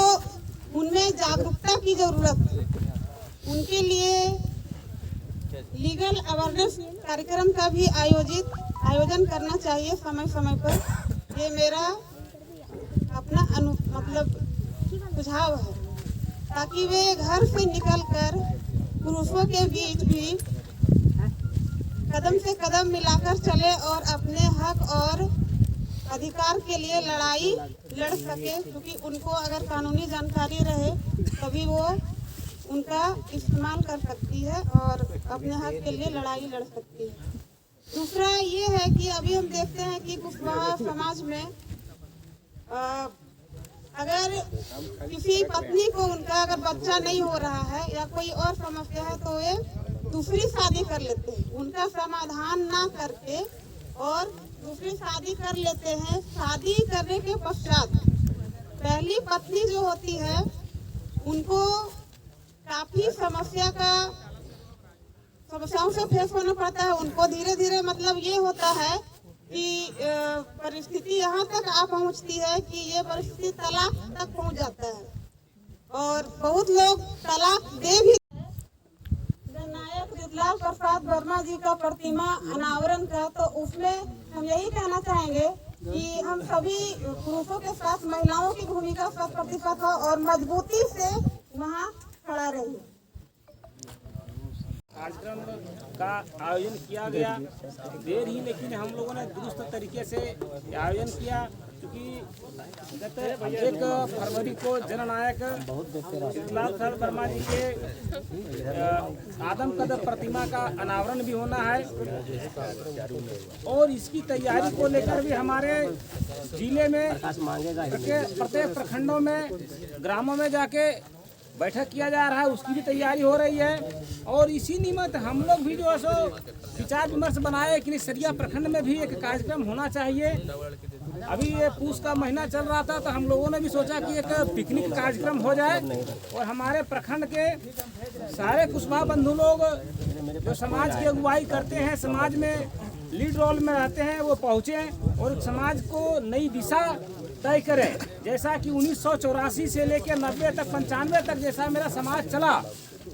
उनमें जागरूकता की ज़रूरत है। उनके लिए लीगल अवेयरनेस कार्यक्रम का भी आयोजन करना चाहिए समय समय पर। ये मेरा अपना मतलब सुझाव है, ताकि वे घर से निकलकर पुरुषों के बीच भी कदम से कदम मिलाकर चले और अपने हक और अधिकार के लिए लड़ाई लड़ सके, क्योंकि उनको अगर कानूनी जानकारी रहे तभी वो उनका इस्तेमाल कर सकती है और अपने हक के लिए लड़ाई लड़ सकती है। दूसरा ये है कि अभी हम देखते हैं कि कुशवाहा समाज में अगर किसी पत्नी को उनका अगर बच्चा नहीं हो रहा है या कोई और समस्या है तो वे दूसरी शादी कर लेते हैं, उनका समाधान ना करके और दूसरी शादी कर लेते हैं। शादी करने के पश्चात पहली पत्नी जो होती है उनको काफी समस्याओं से फेस होना पड़ता है। उनको धीरे धीरे मतलब ये होता है कि परिस्थिति यहाँ तक आ पहुँचती है कि ये परिस्थिति तलाक तक पहुँच जाता है और बहुत लोग तलाक दे भी। जननायक रितलाल प्रसाद वर्मा जी का प्रतिमा अनावरण का, तो उसमें हम यही कहना चाहेंगे कि हम सभी पुरुषों के साथ महिलाओं की भूमिका 100% हो और मजबूती से वहाँ खड़ा रही। कार्यक्रम का आयोजन किया गया देर ही, लेकिन हम लोगों ने दुरुस्त तरीके से आयोजन किया, क्योंकि गत 1 फरवरी को जननायक रितलाल प्रसाद वर्मा जी के आदमकद प्रतिमा का अनावरण भी होना है और इसकी तैयारी को लेकर भी हमारे जिले में प्रत्येक प्रखंडों में ग्रामों में जाके बैठक किया जा रहा है, उसकी भी तैयारी हो रही है। और इसी निमित्त हम लोग भी जो है सो विचार विमर्श बनाए कि सरिया प्रखंड में भी एक कार्यक्रम होना चाहिए। अभी ये पूस का महीना चल रहा था तो हम लोगों ने भी सोचा कि एक पिकनिक कार्यक्रम हो जाए और हमारे प्रखंड के सारे कुशवाहा बंधु लोग जो समाज की अगुवाई करते हैं, समाज में लीड रोल में रहते हैं, वो पहुँचे और समाज को नई दिशा तय करें। जैसा कि 1984 से लेकर 90 तक 95 तक जैसा मेरा समाज चला,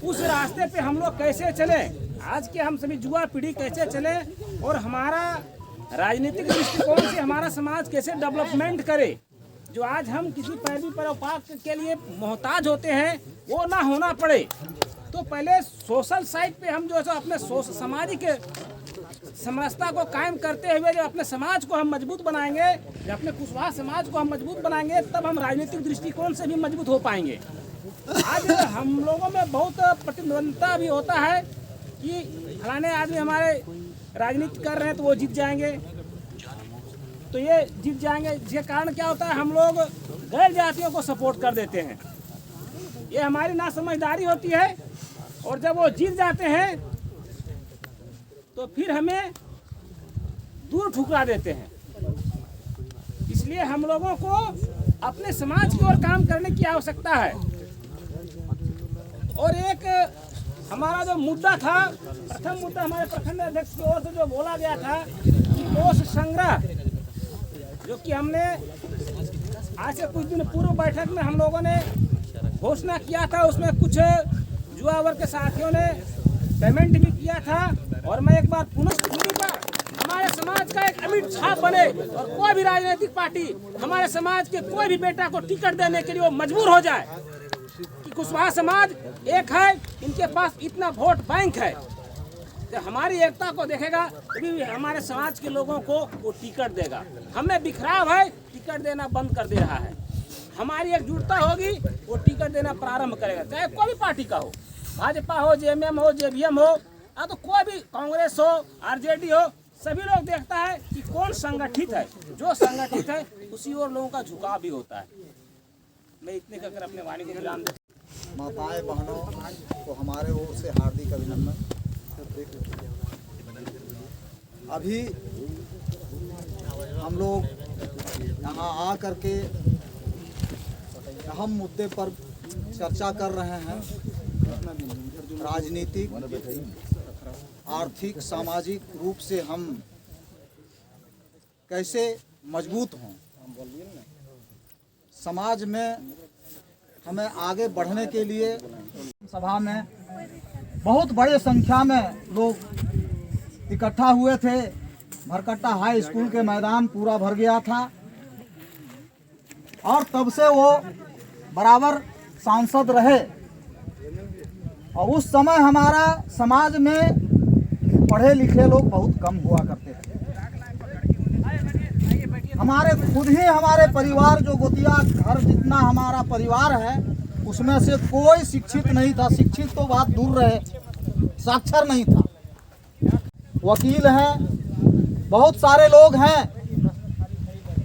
उस रास्ते पे हम लोग कैसे चले, आज के हम सभी युवा पीढ़ी कैसे चले और हमारा राजनीतिक दृष्टिकोण से हमारा समाज कैसे डेवलपमेंट करे। जो आज हम किसी पैरवी परोपकार के लिए मोहताज होते हैं वो ना होना पड़े। तो पहले सोशल साइड पे हम जो है अपने सामाजिक समरसता को कायम करते हुए जब अपने समाज को हम मजबूत बनाएंगे, जब अपने कुशवाहा समाज को हम मजबूत बनाएंगे, तब हम राजनीतिक दृष्टिकोण से भी मजबूत हो पाएंगे। आज हम लोगों में बहुत प्रतिद्वंदता भी होता है कि फलाने आदमी हमारे राजनीति कर रहे हैं तो वो जीत जाएंगे, तो ये जीत जाएंगे। जिसके कारण क्या होता है, हम लोग गैर जातियों को सपोर्ट कर देते हैं। ये हमारी नासमझदारी होती है और जब वो जीत जाते हैं तो फिर हमें दूर ठुकरा देते हैं। इसलिए हम लोगों को अपने समाज की ओर काम करने की आवश्यकता है। और एक हमारा जो मुद्दा था, प्रथम मुद्दा हमारे प्रखंड अध्यक्ष की ओर से जो बोला गया था कि कोष संग्रह, जो कि हमने आज से कुछ दिन पूर्व बैठक में हम लोगों ने घोषणा किया था, उसमें कुछ युवा वर्ग के साथियों ने पेमेंट भी किया था। और मैं एक बार पुनः हमारे समाज का एक अमिट छाप बने और कोई भी राजनीतिक पार्टी हमारे समाज के कोई भी बेटा को टिकट देने के लिए वो मजबूर हो जाए कि कुशवाहा समाज एक है, इनके पास इतना वोट बैंक है। तो हमारी एकता को देखेगा तभी हमारे समाज के लोगों को वो टिकट देगा। हमें बिखराव है, टिकट देना बंद कर दे रहा है। हमारी एकजुटता होगी, वो टिकट देना प्रारंभ करेगा, चाहे कोई भी पार्टी का हो, भाजपा हो, जेएमएम हो, जेवीएम हो, या तो कोई भी कांग्रेस हो, आरजेडी हो। सभी लोग देखता है कि कौन संगठित है, जो संगठित है उसी ओर लोगों का झुकाव भी होता है। मैं इतने कहकर अपने वाणी को विराम देता हूं। माताएं बहनों को हमारे ओर से हार्दिक अभिनंदन। अभी हम लोग यहाँ आ करके अहम मुद्दे पर चर्चा कर रहे हैं। राजनीतिक, आर्थिक, सामाजिक रूप से हम कैसे मजबूत हों, समाज में हमें आगे बढ़ने के लिए। सभा में बहुत बड़े संख्या में लोग इकट्ठा हुए थे। भरकट्टा हाई स्कूल के मैदान पूरा भर गया था और तब से वो बराबर सांसद रहे। और उस समय हमारा समाज में पढ़े लिखे लोग बहुत कम हुआ करते थे। हमारे खुद ही हमारे परिवार जो गोतिया घर जितना हमारा परिवार है उसमें से कोई शिक्षित नहीं था। शिक्षित तो बात दूर रहे, साक्षर नहीं था। वकील हैं, बहुत सारे लोग हैं,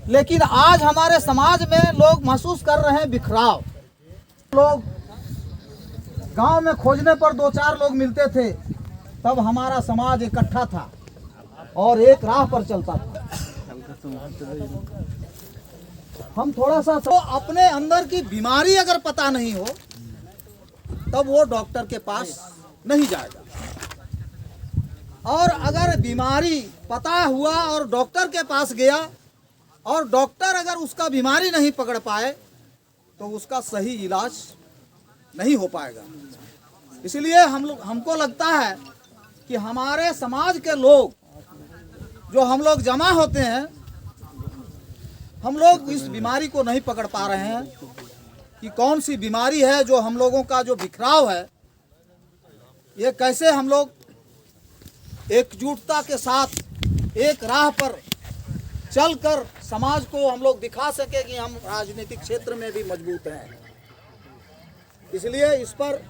लेकिन आज हमारे समाज में लोग महसूस कर रहे हैं बिखराव। लोग गांव में खोजने पर 2-4 लोग मिलते थे, तब हमारा समाज इकट्ठा था और एक राह पर चलता था। हम थोड़ा सा तो अपने अंदर की बीमारी अगर पता नहीं हो तब वो डॉक्टर के पास नहीं जाएगा, और अगर बीमारी पता हुआ और डॉक्टर के पास गया और डॉक्टर अगर उसका बीमारी नहीं पकड़ पाए तो उसका सही इलाज नहीं हो पाएगा। इसलिए हमको लगता है कि हमारे समाज के लोग जो हम लोग जमा होते हैं, हम लोग इस बीमारी को नहीं पकड़ पा रहे हैं कि कौन सी बीमारी है जो हम लोगों का जो बिखराव है, ये कैसे हम लोग एकजुटता के साथ एक राह पर चलकर समाज को हम लोग दिखा सके कि हम राजनीतिक क्षेत्र में भी मजबूत हैं। इसलिए इस पर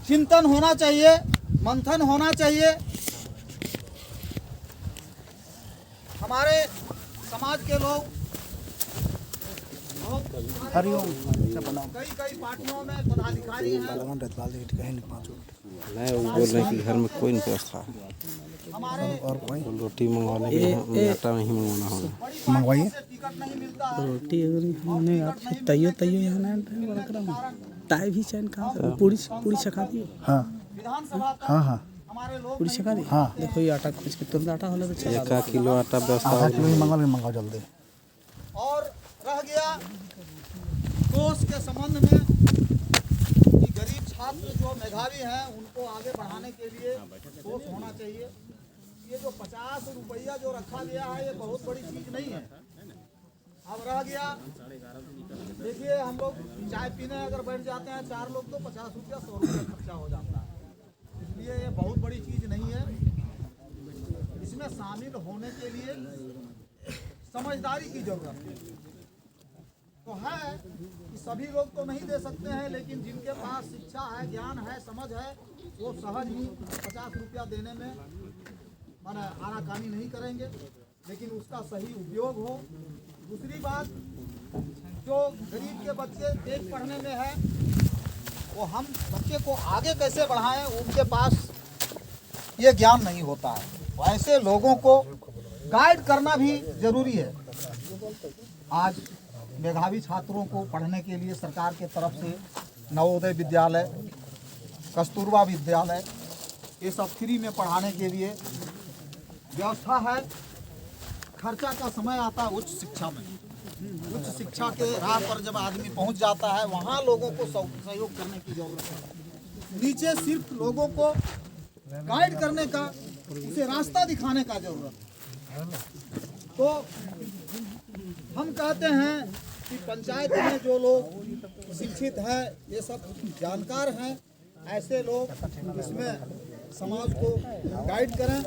चिंतन होना चाहिए, मंथन होना चाहिए। हमारे समाज के लोग कई पार्टियों में पदाधिकारी हैं। नहीं, वो बोल रहे हैं कि घर में कोई नहीं व्यवस्था है और कोई रोटी मंगवाने के आटा नहीं मंगवाना होगा। मंगवाइए रोटी नहीं तैयो यहाँ ना ताई भी चैन कहाँ पूरी छका दी। हाँ हाँ पूरी छका दी। हाँ देखो ये आटा कुछ तुरंत आटा होला तो 1 किलो आटा व्यवस्था, आधा किलो ही मंगाओ जल्दी। और रह गया कोष के संबंध में कि गरीब छात्र जो मेधावी हैं उनको आगे बढ़ाने के लिए कोष होना चाहिए। ये जो 50 रुपया जो रखा गया है ये बहुत बड़ी चीज नहीं है। अब रह गया, देखिए हम लोग चाय पीने अगर बैठ जाते हैं 4 लोग तो 50 रुपया 100 रुपया खर्चा हो जाता है। इसलिए ये बहुत बड़ी चीज नहीं है। इसमें शामिल होने के लिए समझदारी की जरूरत है। तो है कि सभी लोग तो नहीं दे सकते हैं, लेकिन जिनके पास शिक्षा है, ज्ञान है, समझ है, वो सहज ही 50 रुपया देने में माने आनाकानी नहीं करेंगे, लेकिन उसका सही उपयोग हो। दूसरी बात, जो गरीब के बच्चे तेज पढ़ने में है वो हम बच्चे को आगे कैसे बढ़ाएं, उनके पास ये ज्ञान नहीं होता है। ऐसे लोगों को गाइड करना भी जरूरी है। आज मेधावी छात्रों को पढ़ने के लिए सरकार के तरफ से नवोदय विद्यालय, कस्तूरबा विद्यालय, ये सब फ्री में पढ़ाने के लिए व्यवस्था है। खर्चा का समय आता है उच्च शिक्षा में। उच्च शिक्षा के राह पर जब आदमी पहुंच जाता है वहाँ लोगों को सहयोग करने की जरूरत है। नीचे सिर्फ लोगों को गाइड करने का, उसे रास्ता दिखाने का जरूरत है। तो हम कहते हैं कि पंचायत में जो लोग शिक्षित हैं, ये सब जानकार हैं, ऐसे लोग इसमें समाज को गाइड करें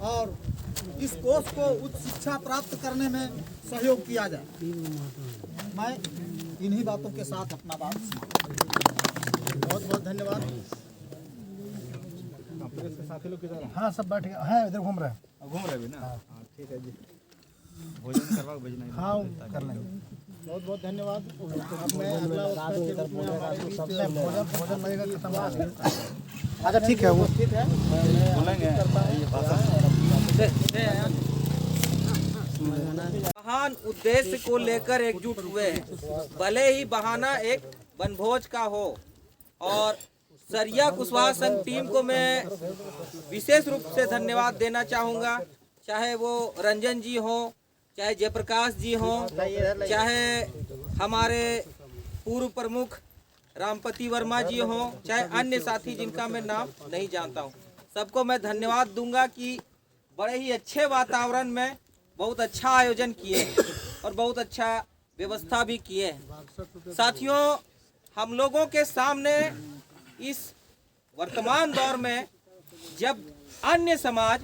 और इस कोर्स को उच्च शिक्षा प्राप्त करने में सहयोग किया जाए। मैं इन्हीं बातों के साथ अपना बात बहुत बहुत धन्यवाद। साथी लोग किधर? हाँ सब बैठ गए हैं, इधर घूम रहे हैं भी ना। ठीक है जी, भोजन करवा भेजना। हाँ कर लेंगे। बहुत बहुत धन्यवाद। अब मैं अगला भोजन लगेगा खत्म। अच्छा ठीक है, वो ठीक है बोलेंगे। महान उद्देश्य को लेकर एकजुट हुए हैं, भले ही बहाना एक वनभोज का हो। और सरिया कुशवाहा संघ टीम को मैं विशेष रूप से धन्यवाद देना चाहूँगा, चाहे वो रंजन जी हो, चाहे जयप्रकाश जी हो, चाहे हमारे पूर्व प्रमुख रामपति वर्मा जी हो, चाहे अन्य साथी जिनका मैं नाम नहीं जानता हूँ। सबको मैं धन्यवाद दूंगा कि बड़े ही अच्छे वातावरण में बहुत अच्छा आयोजन किए और बहुत अच्छा व्यवस्था भी किए हैं। साथियों, हम लोगों के सामने इस वर्तमान दौर में जब अन्य समाज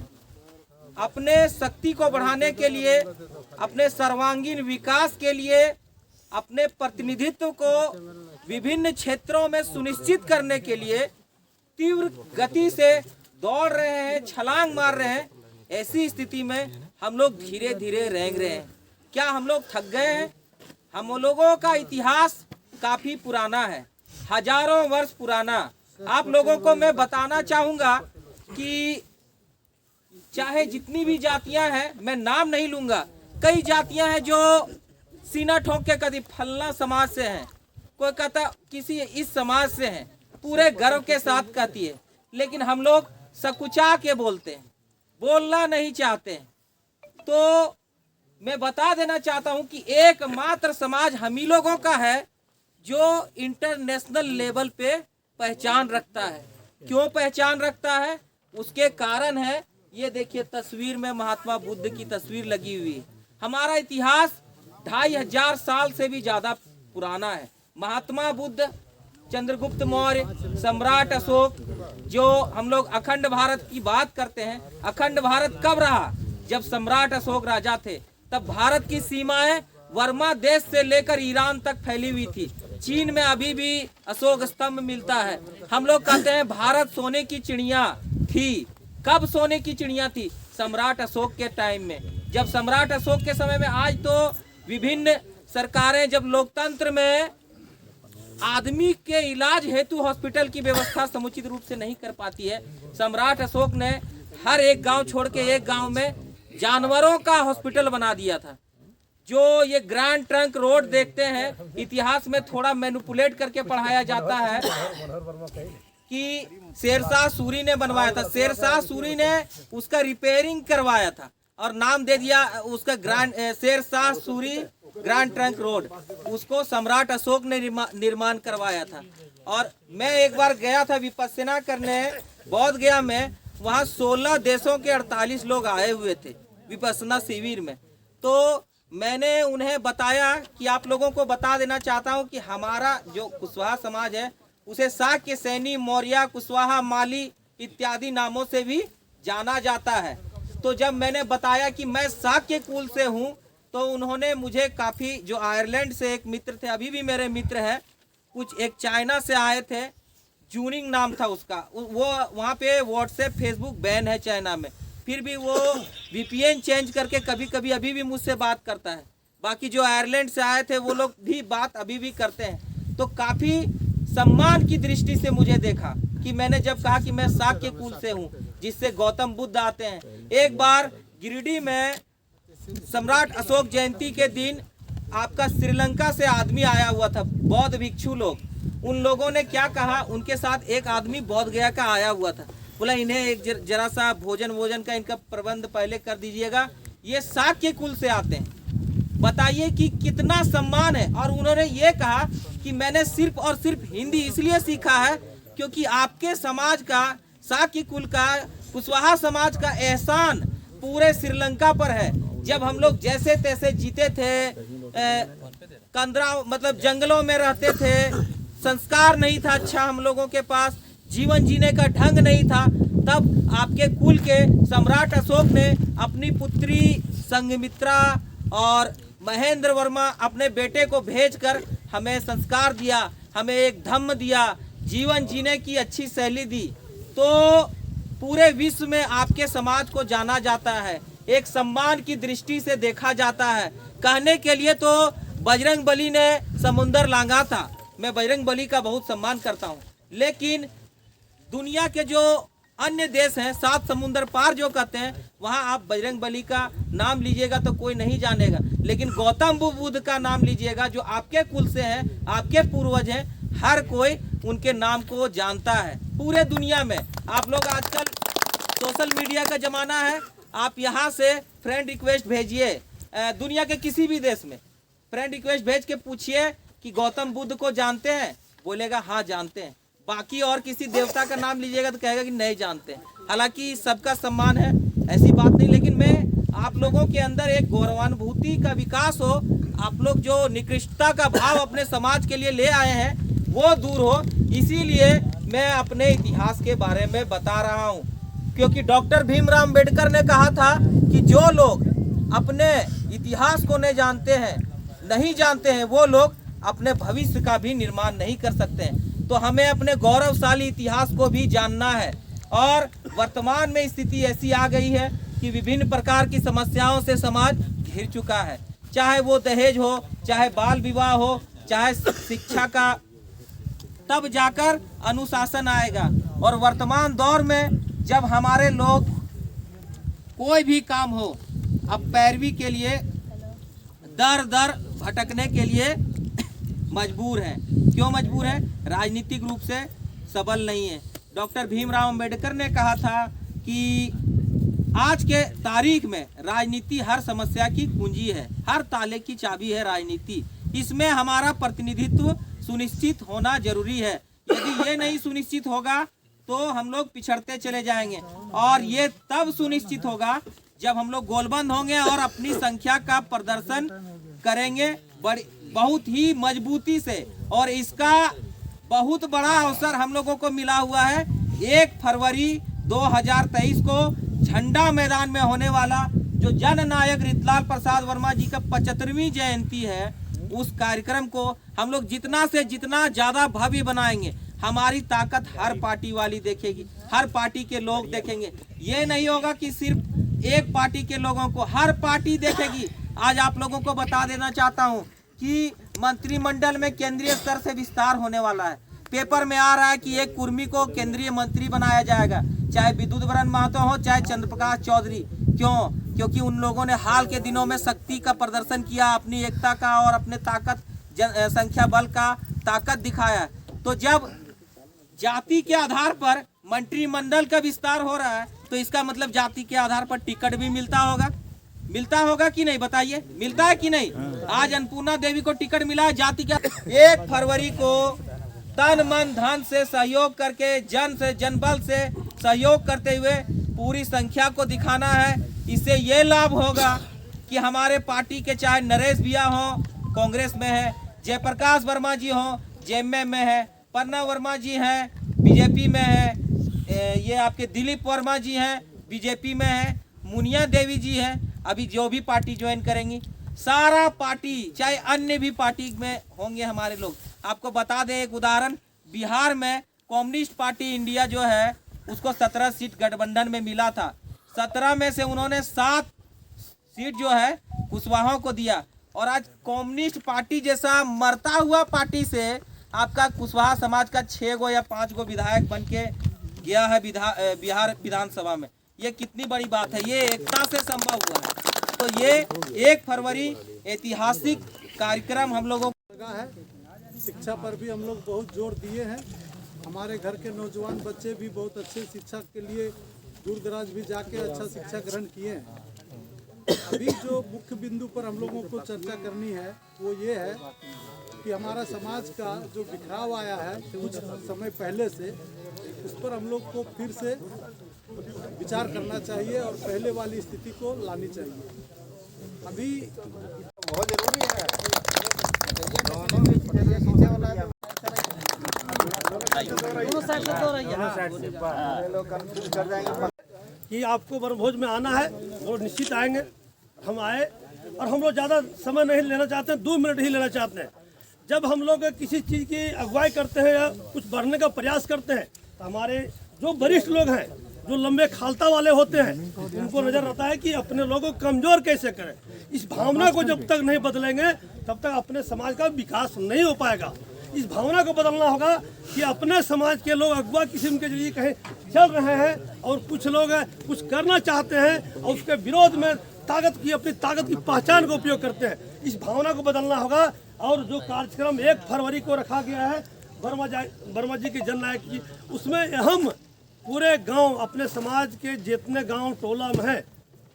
अपने शक्ति को बढ़ाने के लिए, अपने सर्वांगीण विकास के लिए, अपने प्रतिनिधित्व को विभिन्न क्षेत्रों में सुनिश्चित करने के लिए तीव्र गति से दौड़ रहे हैं, छलांग मार रहे हैं, ऐसी स्थिति में हम लोग धीरे धीरे रेंग रहे हैं। क्या हम लोग थक गए हैं? हम लोगों का इतिहास काफी पुराना है, हजारों वर्ष पुराना। आप लोगों को मैं बताना चाहूंगा कि चाहे जितनी भी जातियां हैं, मैं नाम नहीं लूंगा, कई जातियां हैं जो सीना ठोक के कभी फलना समाज से हैं, कोई कहता किसी इस समाज से हैं, पूरे गर्व के साथ कहती है, लेकिन हम लोग सकुचा के बोलते हैं, बोलना नहीं चाहते हैं। तो मैं बता देना चाहता हूं कि एकमात्र समाज हम ही लोगों का है जो इंटरनेशनल लेवल पे पहचान रखता है। क्यों पहचान रखता है? उसके कारण है, ये देखिए तस्वीर में महात्मा बुद्ध की तस्वीर लगी हुई है। हमारा इतिहास 2500 साल से भी ज्यादा पुराना है। महात्मा बुद्ध, चंद्रगुप्त मौर्य, सम्राट अशोक, जो हम लोग अखंड भारत की बात करते हैं, अखंड भारत कब रहा? जब सम्राट अशोक राजा थे, तब भारत की सीमाएं वर्मा देश से लेकर ईरान तक फैली हुई थी। चीन में अभी भी अशोक स्तंभ मिलता है। हम लोग कहते हैं भारत सोने की चिड़िया थी। कब सोने की चिड़िया थी? सम्राट अशोक के टाइम में। जब सम्राट अशोक के समय में, आज तो विभिन्न सरकारें जब लोकतंत्र में आदमी के इलाज हेतु हॉस्पिटल की व्यवस्था समुचित रूप से नहीं कर पाती है, सम्राट अशोक ने हर एक गांव छोड़ के एक गांव में जानवरों का हॉस्पिटल बना दिया था। जो ये ग्रैंड ट्रंक रोड देखते हैं, इतिहास में थोड़ा मैनिपुलेट करके पढ़ाया जाता है कि शेरशाह सूरी ने बनवाया था। शेरशाह सूरी ने उसका रिपेयरिंग करवाया था और नाम दे दिया उसका Sher Shah Suri grand trunk road. उसको सम्राट अशोक ने निर्माण करवाया था। और मैं एक बार गया था विपस्सना करने बौद्ध गया में, वहाँ 16 देशों के 48 लोग आए हुए थे विपस्सना शिविर में। तो मैंने उन्हें बताया कि आप लोगों को बता देना चाहता हूं कि हमारा जो कुशवाहा समाज है उसे शाक्य, सैनी, मौर्य, कुशवाहा, माली इत्यादि नामों से भी जाना जाता है। तो जब मैंने बताया कि मैं शाक्य कुल से हूं, तो उन्होंने मुझे काफ़ी, जो आयरलैंड से एक मित्र थे, अभी भी मेरे मित्र हैं, कुछ एक चाइना से आए थे, जूनिंग नाम था उसका, वो वहाँ पे व्हाट्सएप फेसबुक बैन है चाइना में, फिर भी वो VPN चेंज करके कभी कभी अभी भी मुझसे बात करता है। बाकी जो आयरलैंड से आए थे वो लोग भी बात अभी भी करते हैं। तो काफ़ी सम्मान की दृष्टि से मुझे देखा कि मैंने जब कहा कि मैं शाक्य कुल से हूँ, जिससे गौतम बुद्ध आते हैं। एक बार गिरिडीह में सम्राट अशोक जयंती के दिन आपका श्रीलंका से आदमी आया हुआ था, बौद्ध भिक्षु लोग। उन लोगों ने क्या कहा, उनके साथ एक आदमी बौद्ध गया का आया हुआ था, बोला इन्हें एक जरा सा भोजन का इनका प्रबंध पहले कर दीजिएगा, ये शाक्य कुल से आते हैं। बताइए कि कितना सम्मान है। और उन्होंने ये कहा कि मैंने सिर्फ और सिर्फ हिंदी इसलिए सीखा है क्योंकि आपके समाज का, शाक्य कुल का, कुशवाहा समाज का एहसान पूरे श्रीलंका पर है। जब हम लोग जैसे तैसे जीते थे, कंदरा मतलब जंगलों में रहते थे, संस्कार नहीं था अच्छा हम लोगों के पास, जीवन जीने का ढंग नहीं था, तब आपके कुल के सम्राट अशोक ने अपनी पुत्री संघमित्रा और महेंद्र वर्मा अपने बेटे को भेजकर हमें संस्कार दिया, हमें एक धम्म दिया, जीवन जीने की अच्छी शैली दी। तो पूरे विश्व में आपके समाज को जाना जाता है, एक सम्मान की दृष्टि से देखा जाता है। कहने के लिए तो बजरंगबली ने समुंदर लांघा था, मैं बजरंगबली का बहुत सम्मान करता हूँ, लेकिन दुनिया के जो अन्य देश हैं, 7 समुंदर पार जो कहते हैं, वहाँ आप बजरंगबली का नाम लीजिएगा तो कोई नहीं जानेगा, लेकिन गौतम बुद्ध का नाम लीजिएगा जो आपके कुल से हैं, आपके पूर्वज हैं, हर कोई उनके नाम को जानता है पूरे दुनिया में। आप लोग आजकल सोशल मीडिया का ज़माना है, आप यहाँ से फ्रेंड रिक्वेस्ट भेजिए, दुनिया के किसी भी देश में फ्रेंड रिक्वेस्ट भेज के पूछिए कि गौतम बुद्ध को जानते हैं, बोलेगा हाँ जानते हैं। बाकी और किसी देवता का नाम लीजिएगा तो कहेगा कि नहीं जानते। हालांकि सबका सम्मान है, ऐसी बात नहीं, लेकिन मैं आप लोगों के अंदर एक गौरवानुभूति का विकास हो, आप लोग जो निकृष्टता का भाव अपने समाज के लिए ले आए हैं, वो दूर हो। इसीलिए मैं अपने इतिहास के बारे में बता रहा हूँ, क्योंकि डॉक्टर भीमराव अंबेडकर ने कहा था कि जो लोग अपने इतिहास को नहीं जानते हैं वो लोग अपने भविष्य का भी निर्माण नहीं कर सकते हैं। तो हमें अपने गौरवशाली इतिहास को भी जानना है। और वर्तमान में स्थिति ऐसी आ गई है कि विभिन्न प्रकार की समस्याओं से समाज घिर चुका है, चाहे वो दहेज हो, चाहे बाल विवाह हो, चाहे शिक्षा का, तब जाकर अनुशासन आएगा। और वर्तमान दौर में जब हमारे लोग कोई भी काम हो, अब पैरवी के लिए दर दर भटकने के लिए मजबूर है। क्यों मजबूर है? राजनीतिक रूप से सबल नहीं है। डॉक्टर भीमराव अंबेडकर ने कहा था कि आज के तारीख में राजनीति हर समस्या की कुंजी है, हर ताले की चाबी है राजनीति। इसमें हमारा प्रतिनिधित्व सुनिश्चित होना जरूरी है। यदि ये नहीं सुनिश्चित होगा तो हम लोग पिछड़ते चले जाएंगे, और ये तब सुनिश्चित होगा जब हम लोग गोलबंद होंगे और अपनी संख्या का प्रदर्शन करेंगे बहुत ही मजबूती से। और इसका बहुत बड़ा अवसर हम लोगों को मिला हुआ है। 1 फरवरी 2023 को झंडा मैदान में होने वाला जो जननायक रितलाल प्रसाद वर्मा जी का 75वीं जयंती है, उस कार्यक्रम को हम लोग जितना से जितना ज्यादा भव्य बनाएंगे, हमारी ताकत हर पार्टी वाली देखेगी, हर पार्टी के लोग देखेंगे। ये नहीं होगा कि सिर्फ एक पार्टी के लोगों को, हर पार्टी देखेगी। आज आप लोगों को बता देना चाहता हूँ कि मंत्रिमंडल में केंद्रीय स्तर से विस्तार होने वाला है। पेपर में आ रहा है कि एक कुर्मी को केंद्रीय मंत्री बनाया जाएगा, चाहे विद्युत वरण महतो हो, चाहे चंद्रप्रकाश चौधरी। क्यों? क्योंकि उन लोगों ने हाल के दिनों में शक्ति का प्रदर्शन किया, अपनी एकता का और अपने ताकत संख्या बल का ताकत दिखाया। तो जब जाति के आधार पर मंत्रिमंडल का विस्तार हो रहा है, तो इसका मतलब जाति के आधार पर टिकट भी मिलता होगा कि नहीं? बताइए, मिलता है कि नहीं? आज अन्नपूर्णा देवी को टिकट मिला है जाति का। 1 फरवरी को तन मन धन से सहयोग करके, जन से जनबल से सहयोग करते हुए पूरी संख्या को दिखाना है। इससे ये लाभ होगा कि हमारे पार्टी के चाहे नरेश भैया हो, कांग्रेस में है, जयप्रकाश वर्मा जी हो, जेएमएम में है, प्रणव वर्मा जी हैं, बीजेपी में है, ये आपके दिलीप वर्मा जी हैं, बीजेपी में है, मुनिया देवी जी हैं, अभी जो भी पार्टी ज्वाइन करेंगी, सारा पार्टी चाहे अन्य भी पार्टी में होंगे हमारे लोग। आपको बता दें एक उदाहरण, बिहार में कम्युनिस्ट पार्टी इंडिया जो है उसको 17 सीट गठबंधन में मिला था। 17 में से उन्होंने 7 सीट जो है कुशवाहा को दिया। और आज कम्युनिस्ट पार्टी जैसा मरता हुआ पार्टी से आपका कुशवाहा समाज का 6 गो या 5 गो विधायक बन के गया है बिहार विधानसभा में। ये कितनी बड़ी बात है, ये एकता से संभव हुआ है। तो ये 1 फरवरी ऐतिहासिक कार्यक्रम हम लोगों को है। शिक्षा पर भी हम लोग बहुत जोर दिए हैं। हमारे घर के नौजवान बच्चे भी बहुत अच्छे शिक्षा के लिए दूर दराज भी जाके अच्छा शिक्षा ग्रहण किए हैं। अभी जो मुख्य बिंदु पर हम लोगों को चर्चा करनी है वो ये है कि हमारा समाज का जो बिखराव आया है कुछ समय पहले से, उस पर हम लोग को फिर से विचार करना चाहिए और पहले वाली स्थिति को लानी चाहिए। अभी बहुत जरूरी है कि आपको वनभोज में आना है और निश्चित आएंगे। हम आए और हम लोग ज़्यादा समय नहीं लेना चाहते हैं, 2 मिनट ही लेना चाहते हैं। जब हम लोग किसी चीज़ की अगुवाई करते हैं या कुछ बढ़ने का प्रयास करते हैं तो हमारे जो वरिष्ठ लोग हैं, जो लंबे खालता वाले होते हैं, उनको नज़र आता है कि अपने लोगों को कमज़ोर कैसे करें। इस भावना को जब तक नहीं बदलेंगे तब तक अपने समाज का विकास नहीं हो पाएगा। इस भावना को बदलना होगा कि अपने समाज के लोग अगुआ किस्म के लिए कहीं चल रहे हैं और कुछ लोग कुछ करना चाहते हैं और उसके विरोध में अपनी ताकत की पहचान का उपयोग करते हैं। इस भावना को बदलना होगा। और जो कार्यक्रम 1 फरवरी को रखा गया है वर्मा जी की जननायक की, उसमें अहम पूरे गांव, अपने समाज के जितने गांव टोला में है,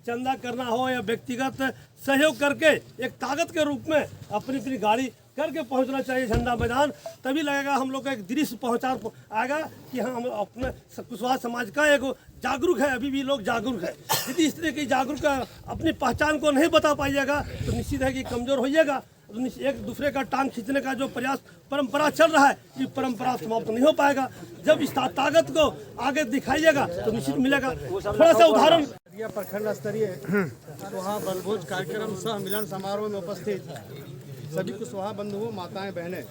चंदा करना हो या व्यक्तिगत सहयोग करके एक ताकत के रूप में अपनी अपनी गाड़ी करके पहुंचना चाहिए झंडा मैदान। तभी लगेगा हम लोग का एक दृश्य पहुंचा आएगा कि हम अपने कुशवाहा समाज का एक जागरूक है। अभी भी लोग जागरूक है। यदि इस तरह की जागरूक अपनी पहचान को नहीं बता पाइएगा तो निश्चित है कि कमज़ोर होइएगा। एक दूसरे का टांग खींचने का जो प्रयास परंपरा चल रहा है, ये परंपरा समाप्त नहीं हो पाएगा। जब इस ताकत को आगे दिखाइएगा तो निश्चित मिलेगा। थोड़ा सा उदाहरण, प्रखंड स्तरीय कुशवाहा वनभोज कार्यक्रम सह मिलन समारोह में उपस्थित सभी कुशवाहा बंधुओं, माताएं, बहनें,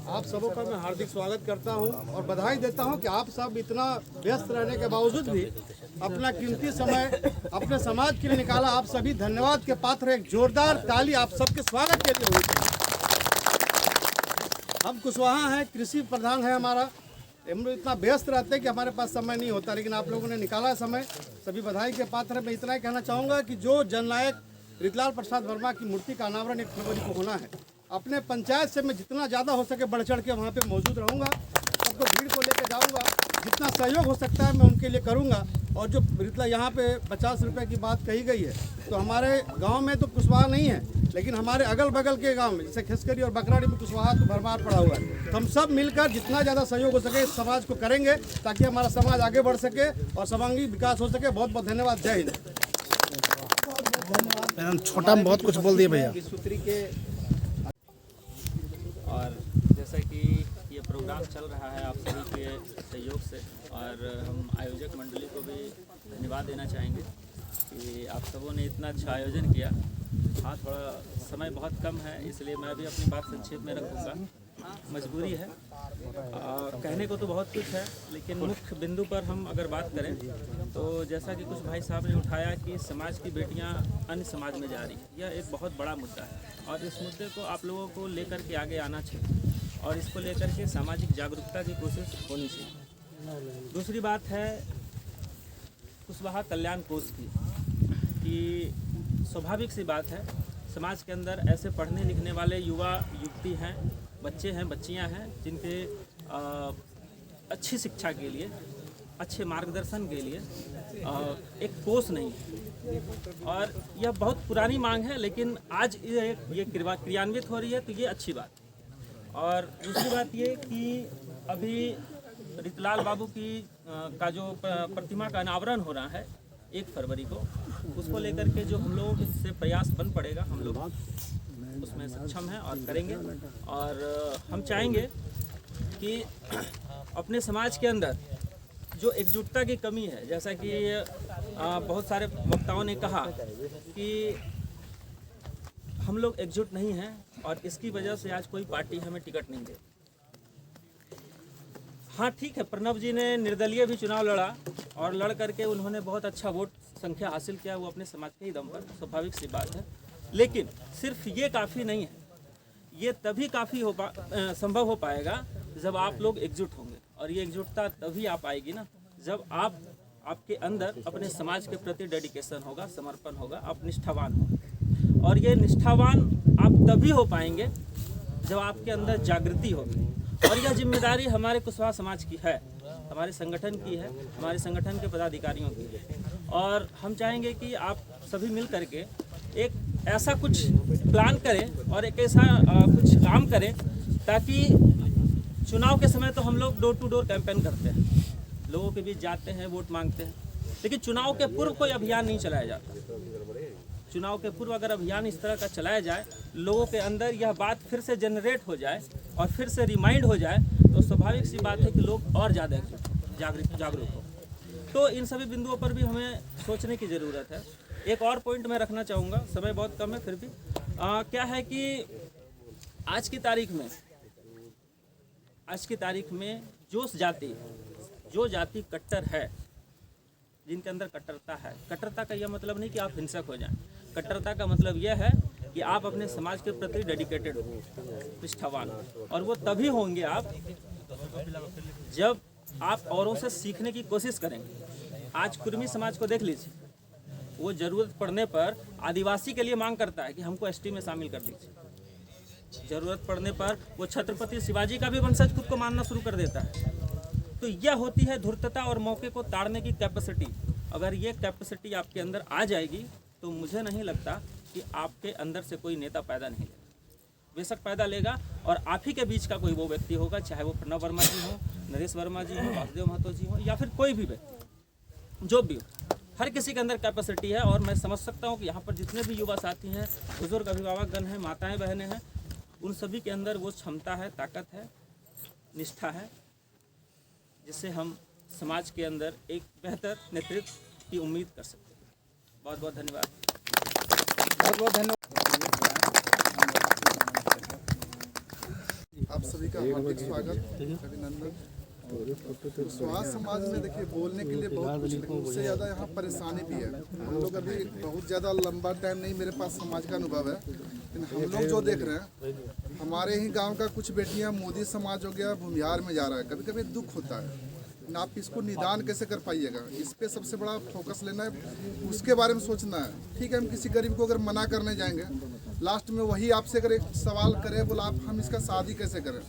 आप सबों का मैं हार्दिक स्वागत करता हूं और बधाई देता हूं कि आप सब इतना व्यस्त रहने के बावजूद भी अपना कीमती समय अपने समाज के लिए निकाला। आप सभी धन्यवाद के पात्र। एक जोरदार ताली आप सबके स्वागत के लिए हुई। हम कुशवाहा हैं, कृषि प्रधान है हमारा, हम लोग इतना व्यस्त रहते हैं कि हमारे पास समय नहीं होता, लेकिन आप लोगों ने निकाला समय, सभी बधाई के पात्र है। मैं इतना ही कहना चाहूँगा कि जो जननायक रीतलाल प्रसाद वर्मा की मूर्ति का अनावरण 1 फरवरी को होना है, अपने पंचायत से मैं जितना ज़्यादा हो सके बढ़ चढ़ के वहाँ पे मौजूद रहूँगा, सबको भीड़ को लेकर जाऊँगा, जितना सहयोग हो सकता है मैं उनके लिए करूँगा। और जो रीतला यहाँ पे 50 रुपये की बात कही गई है, तो हमारे गांव में तो कुशवाहा नहीं है, लेकिन हमारे अगल बगल के गांव में जैसे खिसकरी और बकराड़ी में कुशवाहा तो भरमार पड़ा हुआ है। तो हम सब मिलकर जितना ज़्यादा सहयोग हो सके इस समाज को करेंगे, ताकि हमारा समाज आगे बढ़ सके और सर्वांगीण विकास हो सके। बहुत बहुत धन्यवाद। जय हिंद। छोटा में बहुत कुछ बोल दिए भैया। और जैसा कि ये प्रोग्राम चल रहा है आप सभी के सहयोग से, और हम आयोजक मंडली को भी धन्यवाद देना चाहेंगे कि आप सबों ने इतना अच्छा आयोजन किया। हाँ, थोड़ा समय बहुत कम है, इसलिए मैं भी अपनी बात संक्षेप में रखूँगा, मजबूरी है। कहने को तो बहुत कुछ है, लेकिन मुख्य बिंदु पर हम अगर बात करें तो जैसा कि कुछ भाई साहब ने उठाया कि समाज की बेटियां अन्य समाज में जा रही है, यह एक बहुत बड़ा मुद्दा है और इस मुद्दे को आप लोगों को लेकर के आगे आना चाहिए और इसको लेकर के सामाजिक जागरूकता की कोशिश होनी चाहिए। दूसरी बात है कुशवाहा कल्याण कोष की, कि स्वाभाविक सी बात है समाज के अंदर ऐसे पढ़ने लिखने वाले युवा युवती हैं, बच्चे हैं, बच्चियां हैं, जिनके अच्छी शिक्षा के लिए, अच्छे मार्गदर्शन के लिए एक कोष नहीं है और यह बहुत पुरानी मांग है, लेकिन आज ये क्रियान्वित हो रही है, तो ये अच्छी बात। और दूसरी बात ये कि अभी रीतलाल बाबू की का जो प्रतिमा का अनावरण हो रहा है 1 फरवरी को, उसको लेकर के जो हम लोगों से प्रयास बन पड़ेगा, हम लोग उसमें सक्षम हैं और करेंगे। और हम चाहेंगे कि अपने समाज के अंदर जो एकजुटता की कमी है, जैसा कि बहुत सारे वक्ताओं ने कहा कि हम लोग एकजुट नहीं हैं और इसकी वजह से आज कोई पार्टी हमें टिकट नहीं दे। हाँ ठीक है, प्रणब जी ने निर्दलीय भी चुनाव लड़ा और लड़ करके उन्होंने बहुत अच्छा वोट संख्या हासिल किया, वो अपने समाज के ही दम पर, स्वाभाविक सी बात है। लेकिन सिर्फ ये काफ़ी नहीं है, ये तभी काफ़ी संभव हो पाएगा जब आप लोग एकजुट होंगे, और ये एकजुटता तभी आ पाएगी ना जब आपके अंदर अपने समाज के प्रति डेडिकेशन होगा, समर्पण होगा, आप निष्ठावान हो। और ये निष्ठावान आप तभी हो पाएंगे जब आपके अंदर जागृति होगी। और यह जिम्मेदारी हमारे कुशवाहा समाज की है, हमारे संगठन की है, हमारे संगठन के पदाधिकारियों की है। और हम चाहेंगे कि आप सभी मिल करके एक ऐसा कुछ प्लान करें और एक ऐसा कुछ काम करें ताकि चुनाव के समय तो हम लोग डोर टू डोर कैंपेन करते हैं, लोगों के बीच जाते हैं, वोट मांगते हैं, लेकिन चुनाव के पूर्व कोई अभियान नहीं चलाया जाता। चुनाव के पूर्व अगर अभियान इस तरह का चलाया जाए, लोगों के अंदर यह बात फिर से जनरेट हो जाए और फिर से रिमाइंड हो जाए, तो स्वाभाविक सी बात है कि लोग और ज़्यादा जागरूक हो। तो इन सभी बिंदुओं पर भी हमें सोचने की ज़रूरत है। एक और पॉइंट मैं रखना चाहूँगा, समय बहुत कम है फिर भी, क्या है कि आज की तारीख में जो जाति कट्टर है, जिनके अंदर कट्टरता है, कट्टरता का यह मतलब नहीं कि आप हिंसक हो जाएं, कट्टरता का मतलब यह है कि आप अपने समाज के प्रति डेडिकेटेड हो, निष्ठावान हो। और वो तभी होंगे आप जब आप औरों से सीखने की कोशिश करेंगे। आज कुर्मी समाज को देख लीजिए, वो ज़रूरत पड़ने पर आदिवासी के लिए मांग करता है कि हमको एसटी में शामिल कर लीजिए। ज़रूरत पड़ने पर वो छत्रपति शिवाजी का भी वंशज खुद को मानना शुरू कर देता है। तो यह होती है धूर्तता और मौके को ताड़ने की कैपेसिटी। अगर ये कैपेसिटी आपके अंदर आ जाएगी तो मुझे नहीं लगता कि आपके अंदर से कोई नेता पैदा नहीं लेगा, बेशक पैदा लेगा, और आप ही के बीच का कोई वो व्यक्ति होगा, चाहे वो प्रणब वर्मा जी हो, नरेश वर्मा जी हो, वासुदेव महतो जी हो, या फिर कोई भी व्यक्ति जो भी हो, हर किसी के अंदर कैपेसिटी है। और मैं समझ सकता हूँ कि यहाँ पर जितने भी युवा साथी हैं, बुजुर्ग अभिभावकगण हैं, माताएं बहनें हैं, उन सभी के अंदर वो क्षमता है, ताकत है, निष्ठा है, जिससे हम समाज के अंदर एक बेहतर नेतृत्व की उम्मीद कर सकते हैं। बहुत बहुत धन्यवाद। बहुत बहुत धन्यवाद। आप सभी का हार्दिक स्वागत, अभिनंदन। कुशवाहा समाज में देखिए बोलने के लिए बहुत कुछ, लेकिन उससे ज़्यादा यहाँ परेशानी भी है। हम लोग अभी बहुत ज़्यादा लंबा टाइम नहीं मेरे पास समाज का अनुभव है, लेकिन हम लोग जो देख रहे हैं, हमारे ही गांव का कुछ बेटियां मोदी समाज हो गया भूमिहार में जा रहा है। कभी कभी दुख होता है, लेकिन आप इसको निदान कैसे कर पाइएगा, इस पे सबसे बड़ा फोकस लेना है, उसके बारे में सोचना है। ठीक है, हम किसी गरीब को अगर मना करने जाएंगे, लास्ट में वही आपसे अगर एक सवाल करे, बोला आप हम इसका शादी कैसे करें,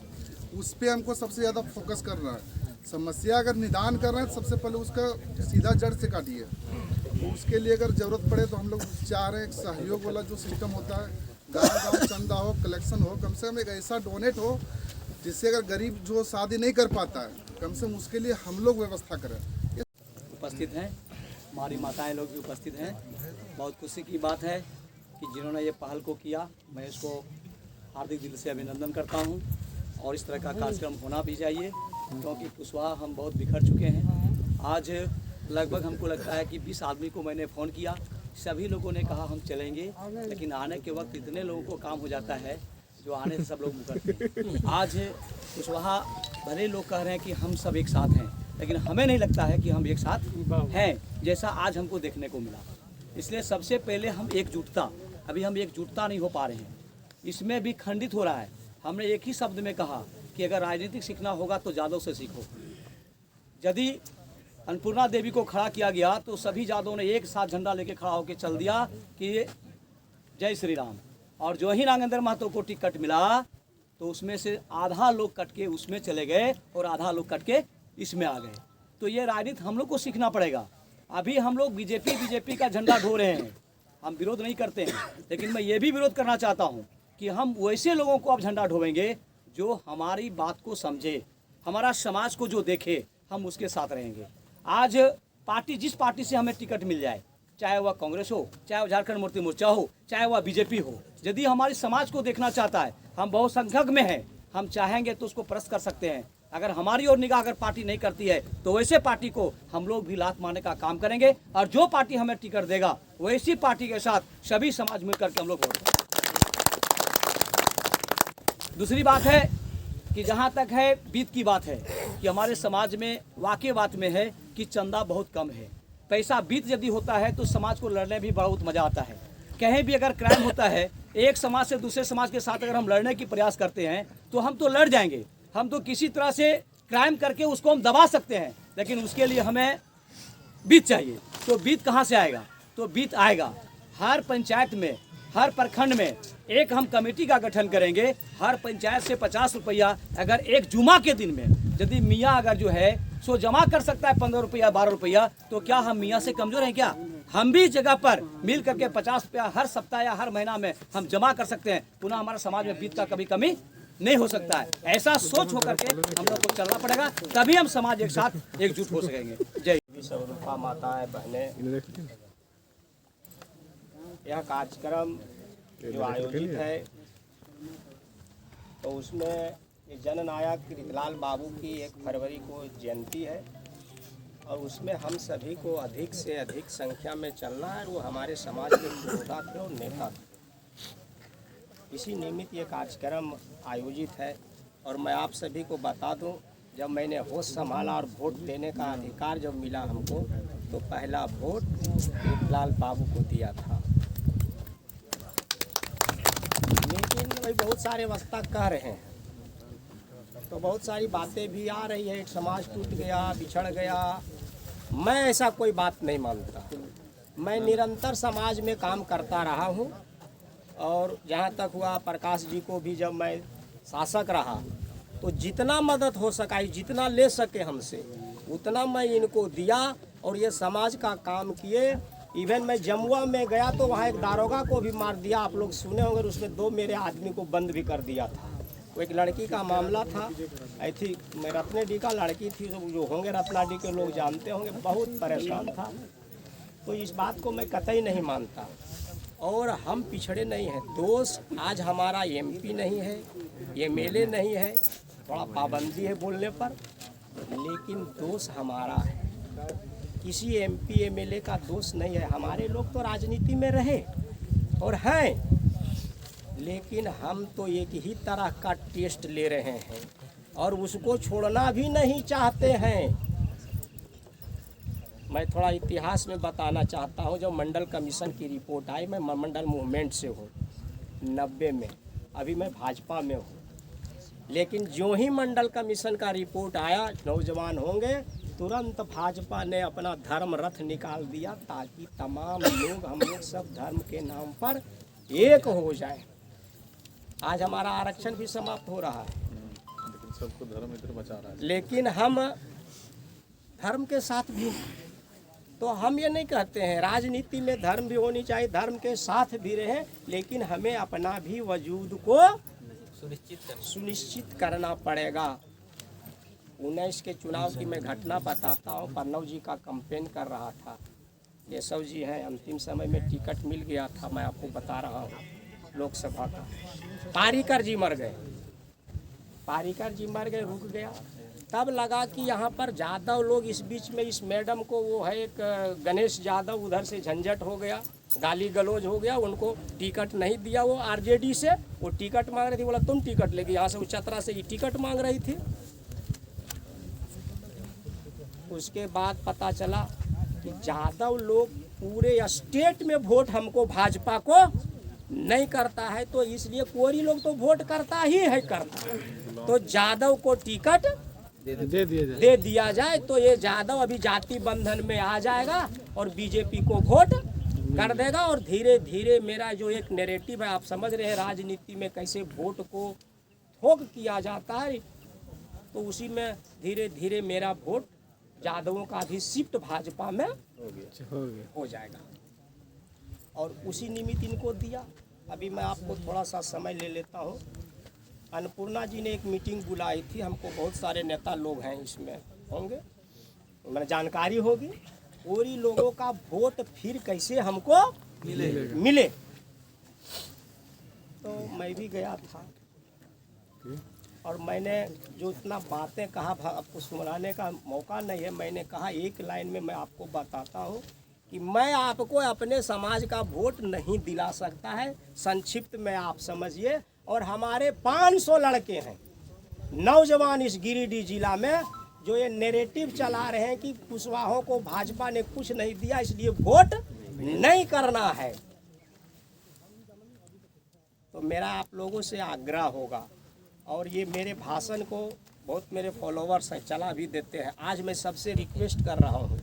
उस पर हमको सबसे ज़्यादा फोकस करना है। समस्या अगर निदान कर रहे हैं, सबसे पहले उसका सीधा जड़ से काटिए। तो उसके लिए अगर ज़रूरत पड़े तो हम लोग चाह रहे हैं एक सहयोग वाला जो सिस्टम होता है, गाँव चंदा हो, कलेक्शन हो, कम से कम एक ऐसा डोनेट हो जिससे अगर गरीब जो शादी नहीं कर पाता है, कम से कम उसके लिए हम लोग व्यवस्था करें। उपस्थित हैं, हमारी माताएं लोग भी उपस्थित हैं। बहुत खुशी की बात है कि जिन्होंने ये पहल को किया, मैं इसको हार्दिक दिल से अभिनंदन करता हूं। और इस तरह का कार्यक्रम होना भी चाहिए, क्योंकि कुशवाहा हम बहुत बिखर चुके हैं। आज लगभग हमको लगता है कि 20 आदमी को मैंने फ़ोन किया, सभी लोगों ने कहा हम चलेंगे, लेकिन आने के वक्त इतने लोगों को काम हो जाता है जो आने से सब लोग मुकरते हैं। आज कुशवाहा भले लोग कह रहे हैं कि हम सब एक साथ हैं, लेकिन हमें नहीं लगता है कि हम एक साथ हैं, जैसा आज हमको देखने को मिला। इसलिए सबसे पहले हम एकजुटता, अभी हम एकजुटता नहीं हो पा रहे हैं, इसमें भी खंडित हो रहा है। हमने एक ही शब्द में कहा कि अगर राजनीतिक सीखना होगा तो जादव से सीखो। यदि अन्नपूर्णा देवी को खड़ा किया गया तो सभी जादवों ने एक साथ झंडा लेके खड़ा होकर चल दिया कि जय श्री राम। और जो ही नागेंद्र महतो को टिकट मिला तो उसमें से आधा लोग कट के उसमें चले गए और आधा लोग कट के इसमें आ गए। तो ये राजनीति हम लोग को सीखना पड़ेगा। अभी हम लोग बीजेपी का झंडा ढो रहे हैं, हम विरोध नहीं करते हैं, लेकिन मैं ये भी विरोध करना चाहता हूँ कि हम वैसे लोगों को अब झंडा ढोवेंगे जो हमारी बात को समझे, हमारा समाज को जो देखे, हम उसके साथ रहेंगे। आज पार्टी, जिस पार्टी से हमें टिकट मिल जाए, चाहे वह कांग्रेस हो, चाहे वह झारखंड मुक्ति मोर्चा हो, चाहे वह बीजेपी हो, यदि हमारे समाज को देखना चाहता है, हम बहुसंख्यक में हैं, हम चाहेंगे तो उसको प्रश्न कर सकते हैं। अगर हमारी ओर निगाह अगर पार्टी नहीं करती है तो वैसे पार्टी को हम लोग भी लात मारने का काम करेंगे, और जो पार्टी हमें टिकट देगा वैसी पार्टी के साथ सभी समाज मिलकर के हम लोग वोट। दूसरी बात है कि जहाँ तक है बीत की बात है कि हमारे समाज में वाकई बात में है कि चंदा बहुत कम है। पैसा बीत यदि होता है तो समाज को लड़ने भी बहुत मज़ा आता है। कहीं भी अगर क्राइम होता है, एक समाज से दूसरे समाज के साथ अगर हम लड़ने की प्रयास करते हैं तो हम तो लड़ जाएंगे, हम तो किसी तरह से क्राइम करके उसको हम दबा सकते हैं, लेकिन उसके लिए हमें बीत चाहिए। तो बीत कहाँ से आएगा? तो बीत आएगा हर पंचायत में, हर प्रखंड में एक हम कमेटी का गठन करेंगे। हर पंचायत से 50 रुपया अगर एक जुमा के दिन में यदि मियाँ अगर जो है सो जमा कर सकता है 15 रुपया 12 रुपया, तो क्या हम मियाँ से कमजोर हैं क्या? हम भी जगह पर मिल करके 50 रुपया हर सप्ताह या हर महीना में हम जमा कर सकते हैं। पुनः हमारे समाज में बीत का कभी कमी नहीं हो सकता है। ऐसा सोच होकर के हम लोग को चलना पड़ेगा, तभी हम समाज एक साथ एकजुट हो सकेंगे। जय स्वरूपा माताएं बहनें, यह कार्यक्रम जो आयोजित है तो उसमें जननायक रीतलाल बाबू की 1 फरवरी को जयंती है, और उसमें हम सभी को अधिक से अधिक संख्या में चलना है। वो हमारे समाज के योद्धा थे और नेता थे, इसी निमित्त ये कार्यक्रम आयोजित है। और मैं आप सभी को बता दूं, जब मैंने होश संभाला और वोट देने का अधिकार जब मिला हमको, तो पहला वोट रीतलाल बाबू को दिया था। लेकिन भाई बहुत सारे वक्ता कह रहे हैं, तो बहुत सारी बातें भी आ रही है, एक समाज टूट गया, बिछड़ गया। मैं ऐसा कोई बात नहीं मानता। मैं निरंतर समाज में काम करता रहा हूँ, और जहाँ तक हुआ प्रकाश जी को भी जब मैं शासक रहा तो जितना मदद हो सका, जितना ले सके हमसे उतना मैं इनको दिया, और ये समाज का काम किए। इवन मैं जमुआ में गया तो वहाँ एक दारोगा को भी मार दिया, आप लोग सुने होंगे। उसमें 2 मेरे आदमी को बंद भी कर दिया था। वो एक लड़की का मामला था, आई थी रत्नाडी का लड़की थी, जो होंगे रत्नाडी के लोग जानते होंगे, बहुत परेशान था। तो इस बात को मैं कतई नहीं मानता। और हम पिछड़े नहीं हैं। दोष आज हमारा एमपी नहीं है, एमएलए नहीं है, थोड़ा पाबंदी है बोलने पर, लेकिन दोष हमारा है। किसी एमपी एमएलए का दोष नहीं है। हमारे लोग तो राजनीति में रहे और हैं, लेकिन हम तो एक ही तरह का टेस्ट ले रहे हैं और उसको छोड़ना भी नहीं चाहते हैं। मैं थोड़ा इतिहास में बताना चाहता हूँ। जब मंडल कमीशन की रिपोर्ट आई, मैं मंडल मूवमेंट से हूँ 90 में, अभी मैं भाजपा में हूँ, लेकिन जो ही मंडल कमीशन का रिपोर्ट आया, नौजवान होंगे, तुरंत भाजपा ने अपना धर्म रथ निकाल दिया ताकि तमाम लोग, हम लोग सब धर्म के नाम पर एक हो जाए। आज हमारा आरक्षण भी समाप्त हो रहा है, लेकिन सबको धर्म इधर बचा रहा है। लेकिन हम धर्म के साथ भी, तो हम ये नहीं कहते हैं राजनीति में धर्म भी होनी चाहिए, धर्म के साथ भी रहे, लेकिन हमें अपना भी वजूद को सुनिश्चित करना पड़ेगा। 19 के चुनाव की मैं घटना बताता हूँ। प्रणव जी का कैंपेन कर रहा था, केशव जी हैं, अंतिम समय में टिकट मिल गया था, मैं आपको बता रहा हूँ, लोकसभा का। पारीकर जी मर गए, पारीकर जी मर गए, रुक गया। तब लगा कि यहाँ पर यादव लोग, इस बीच में इस मैडम को, वो है एक गणेश यादव, उधर से झंझट हो गया, गाली गलौज हो गया, उनको टिकट नहीं दिया। वो आरजेडी से वो टिकट मांग रही थी, बोला तुम टिकट लेके, यहाँ से चतरा से ये टिकट मांग रही थी। उसके बाद पता चला कि यादव लोग पूरे स्टेट में वोट हमको भाजपा को नहीं करता है, तो इसलिए कोरी लोग तो वोट करता ही है, करता। तो यादव को टिकट दे दिया जाए, तो ये यादव अभी जाति बंधन में आ जाएगा और बीजेपी को वोट कर देगा। और धीरे धीरे मेरा जो एक नैरेटिव है, आप समझ रहे हैं राजनीति में कैसे वोट को थोक किया जाता है, तो उसी में धीरे धीरे मेरा वोट यादवों का भी शिफ्ट भाजपा में हो जाएगा। और उसी निमित्त इनको दिया। अभी मैं आपको थोड़ा सा समय ले लेता हूँ। अन्नपूर्णा जी ने एक मीटिंग बुलाई थी, हमको बहुत सारे नेता लोग हैं इसमें होंगे, तो मैंने जानकारी होगी। पूरी लोगों का वोट फिर कैसे हमको मिले। तो मैं भी गया था और मैंने जो इतना बातें कहा, आपको सुनाने का मौका नहीं है, मैंने कहा एक लाइन में मैं आपको बताता हूँ कि मैं आपको अपने समाज का वोट नहीं दिला सकता है। संक्षिप्त में आप समझिए, और हमारे 500 लड़के हैं नौजवान इस गिरिडीह जिला में जो ये नैरेटिव चला रहे हैं कि कुशवाहों को भाजपा ने कुछ नहीं दिया इसलिए वोट नहीं करना है। तो मेरा आप लोगों से आग्रह होगा, और ये मेरे भाषण को बहुत मेरे फॉलोवर्स हैं, चला भी देते हैं। आज मैं सबसे रिक्वेस्ट कर रहा हूँ,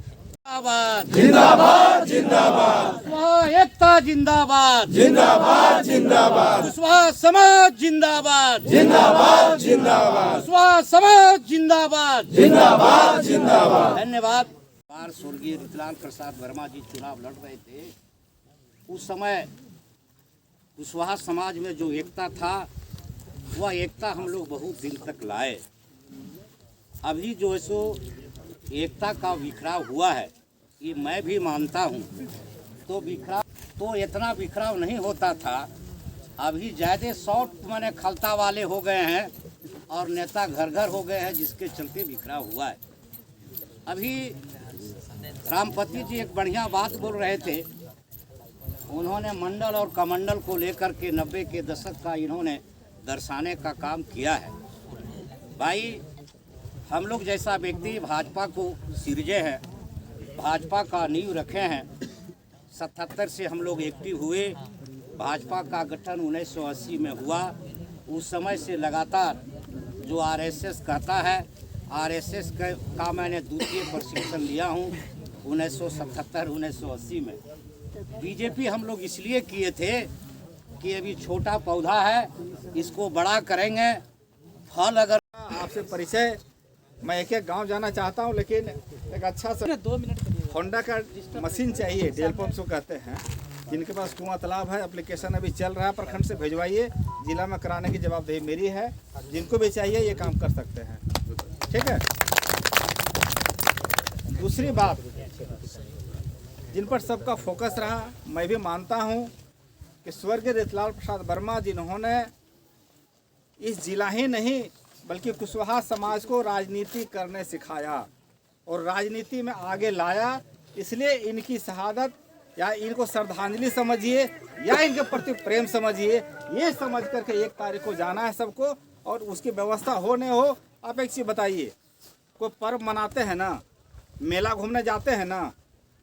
जिंदाबाद जिंदाबाद, एकता जिंदाबाद, जिंदाबाद जिंदाबाद, कुशवाहा समाज जिंदाबाद, जिंदाबाद जिंदाबाद, कुशवाहा समाज जिंदाबाद, जिंदाबाद जिंदाबाद। धन्यवाद। बार स्वर्गीय रतनलाल प्रसाद वर्मा जी चुनाव लड़ रहे थे, उस समय कुशवाहा समाज में जो एकता था, वह एकता हम लोग बहुत दिन तक लाए। अभी जो है सो एकता का बिखराव हुआ है, ये मैं भी मानता हूँ। तो बिखराव तो इतना बिखराव नहीं होता था, अभी ज़्यादा शॉर्ट मैंने खलता वाले हो गए हैं और नेता घर घर हो गए हैं, जिसके चलते बिखराव हुआ है। अभी रामपति जी एक बढ़िया बात बोल रहे थे, उन्होंने मंडल और कमंडल को लेकर के 90 के दशक का इन्होंने दर्शाने का काम किया है। भाई, हम लोग जैसा व्यक्ति भाजपा को सिरजे हैं, भाजपा का नींव रखे हैं, 77 से हम लोग एक्टिव हुए। भाजपा का गठन 1980 में हुआ। उस समय से लगातार जो आरएसएस कहता है, आरएसएस का मैंने द्वितीय प्रशिक्षण लिया हूँ 1977-1980 में। बीजेपी हम लोग इसलिए किए थे कि अभी छोटा पौधा है, इसको बड़ा करेंगे। फल अगर आपसे परिचय, मैं एक एक गांव जाना चाहता हूं, लेकिन एक अच्छा सा 2 मिनट होंडा का मशीन चाहिए, डेल पंप को कहते हैं। जिनके पास कुआं तालाब है, एप्लीकेशन अभी चल रहा है, प्रखंड से भिजवाइए, जिला में कराने की जवाबदेही मेरी है। जिनको भी चाहिए ये काम कर सकते हैं, ठीक है। दूसरी बात, जिन पर सबका फोकस रहा। मैं भी मानता हूँ कि स्वर्गीय रतनलाल प्रसाद वर्मा जिन्होंने इस जिला ही नहीं बल्कि कुशवाहा समाज को राजनीति करने सिखाया और राजनीति में आगे लाया, इसलिए इनकी शहादत या इनको श्रद्धांजलि समझिए या इनके प्रति प्रेम समझिए, ये समझ करके 1 तारीख को जाना है सबको और उसकी व्यवस्था हो नहीं हो। आप एक चीज़ बताइए, कोई पर्व मनाते हैं ना, मेला घूमने जाते हैं ना,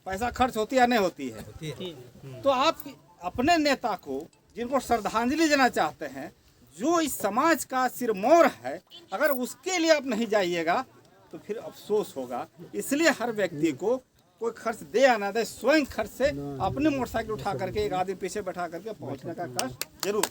पैसा खर्च होती है नहीं होती है? तो आप अपने नेता को जिनको श्रद्धांजलि देना चाहते हैं, जो इस समाज का सिरमौर है, अगर उसके लिए आप नहीं जाइएगा तो फिर अफसोस होगा। इसलिए हर व्यक्ति को कोई खर्च दे या ना दे, स्वयं खर्च से अपनी मोटरसाइकिल उठा करके 1 आदमी पीछे बैठा करके पहुंचने का कष्ट जरूर।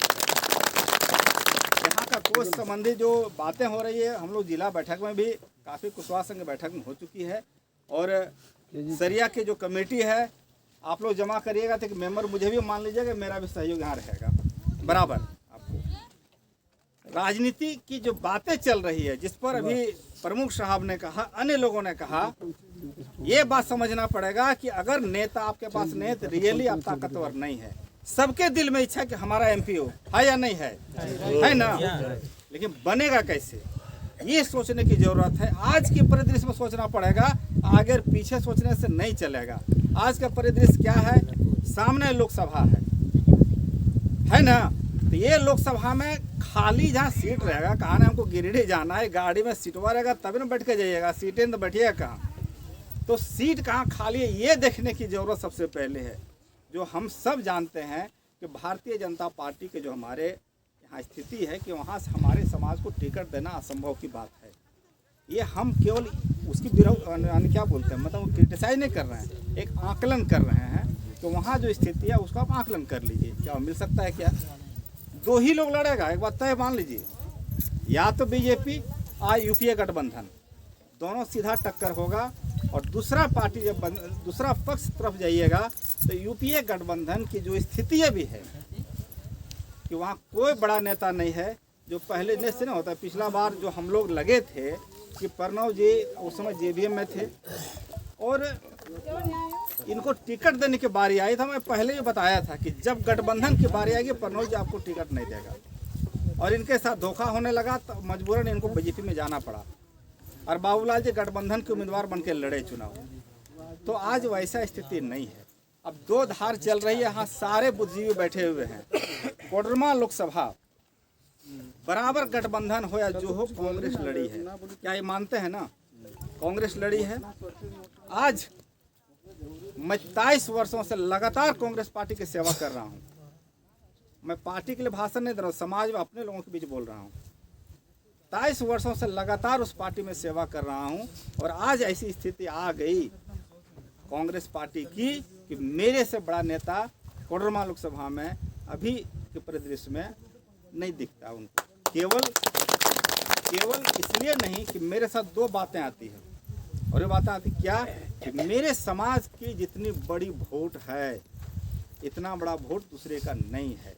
यहाँ का कोष संबंधी जो बातें हो रही है, हम लोग जिला बैठक में भी काफ़ी कुशवाहा संघ बैठक में हो चुकी है और सरिया की जो कमेटी है आप लोग जमा करिएगा तो एक मेंबर मुझे भी मान लीजिएगा, मेरा भी सहयोग यहाँ रहेगा बराबर। आपको राजनीति की जो बातें चल रही है, जिस पर अभी प्रमुख साहब ने कहा, अन्य लोगों ने कहा, ये बात समझना पड़ेगा कि अगर नेता आपके पास नहीं तो रियली आप ताकतवर नहीं है। सबके दिल में इच्छा कि हमारा एमपी हो, है या नहीं है ना? लेकिन बनेगा कैसे, ये सोचने की जरूरत है। आज के परिदृश्य में सोचना पड़ेगा, आगे पीछे सोचने से नहीं चलेगा। आज का परिदृश्य क्या है? सामने लोकसभा है ना? तो ये लोकसभा में खाली जहाँ सीट रहेगा, कहा ना हमको गिरिडीह जाना है, गाड़ी में सीटवा रहेगा तभी ना बैठ के जाइएगा, सीटें तो बैठिएगा कहाँ? तो सीट कहाँ खाली है ये देखने की ज़रूरत सबसे पहले है। जो हम सब जानते हैं कि भारतीय जनता पार्टी के जो हमारे यहाँ स्थिति है कि वहाँ से हमारे समाज को टिकट देना असंभव की बात है। ये हम केवल उसकी विरोध क्या बोलते हैं, मतलब क्रिटिसाइज नहीं कर रहे हैं, एक आकलन कर रहे हैं कि वहाँ जो स्थिति है उसका आप आकलन कर लीजिए, क्या मिल सकता है? क्या 2 ही लोग लड़ेगा, एक बात तय मान लीजिए, या तो बीजेपी और यूपीए गठबंधन, दोनों सीधा टक्कर होगा। और दूसरा पार्टी जब दूसरा पक्ष तरफ जाइएगा तो यूपीए गठबंधन की जो स्थिति भी है कि वहाँ कोई बड़ा नेता नहीं है। जो पहले से नहीं होता, पिछला बार जो हम लोग लगे थे कि प्रणव जी उस समय जेबीएम में थे और इनको टिकट देने की बारी आई था। मैं पहले ही बताया था कि जब गठबंधन की बारी आएगी प्रणव जी आपको टिकट नहीं देगा, और इनके साथ धोखा होने लगा तो मजबूरन इनको बीजेपी में जाना पड़ा और बाबूलाल जी गठबंधन के उम्मीदवार बन के लड़े चुनाव। तो आज वैसा स्थिति नहीं है। अब 2 धार चल रही है, यहाँ सारे बुद्धिजीवी बैठे हुए हैं। कोडरमा लोकसभा बराबर गठबंधन हो या जो हो, कांग्रेस लड़ी है, क्या ये मानते हैं ना? कांग्रेस लड़ी है। आज मैं 23 वर्षों से लगातार कांग्रेस पार्टी की सेवा कर रहा हूँ। मैं पार्टी के लिए भाषण नहीं दे रहा हूँ, समाज में अपने लोगों के बीच बोल रहा हूँ। 23 वर्षों से लगातार उस पार्टी में सेवा कर रहा हूं और आज ऐसी स्थिति आ गई कांग्रेस पार्टी की कि मेरे से बड़ा नेता कोडरमा लोकसभा में अभी के परिदृश्य में नहीं दिखता उनको। केवल इसलिए नहीं कि मेरे साथ 2 बातें आती हैं, और ये बातें आती क्या कि मेरे समाज की जितनी बड़ी वोट है, इतना बड़ा वोट दूसरे का नहीं है।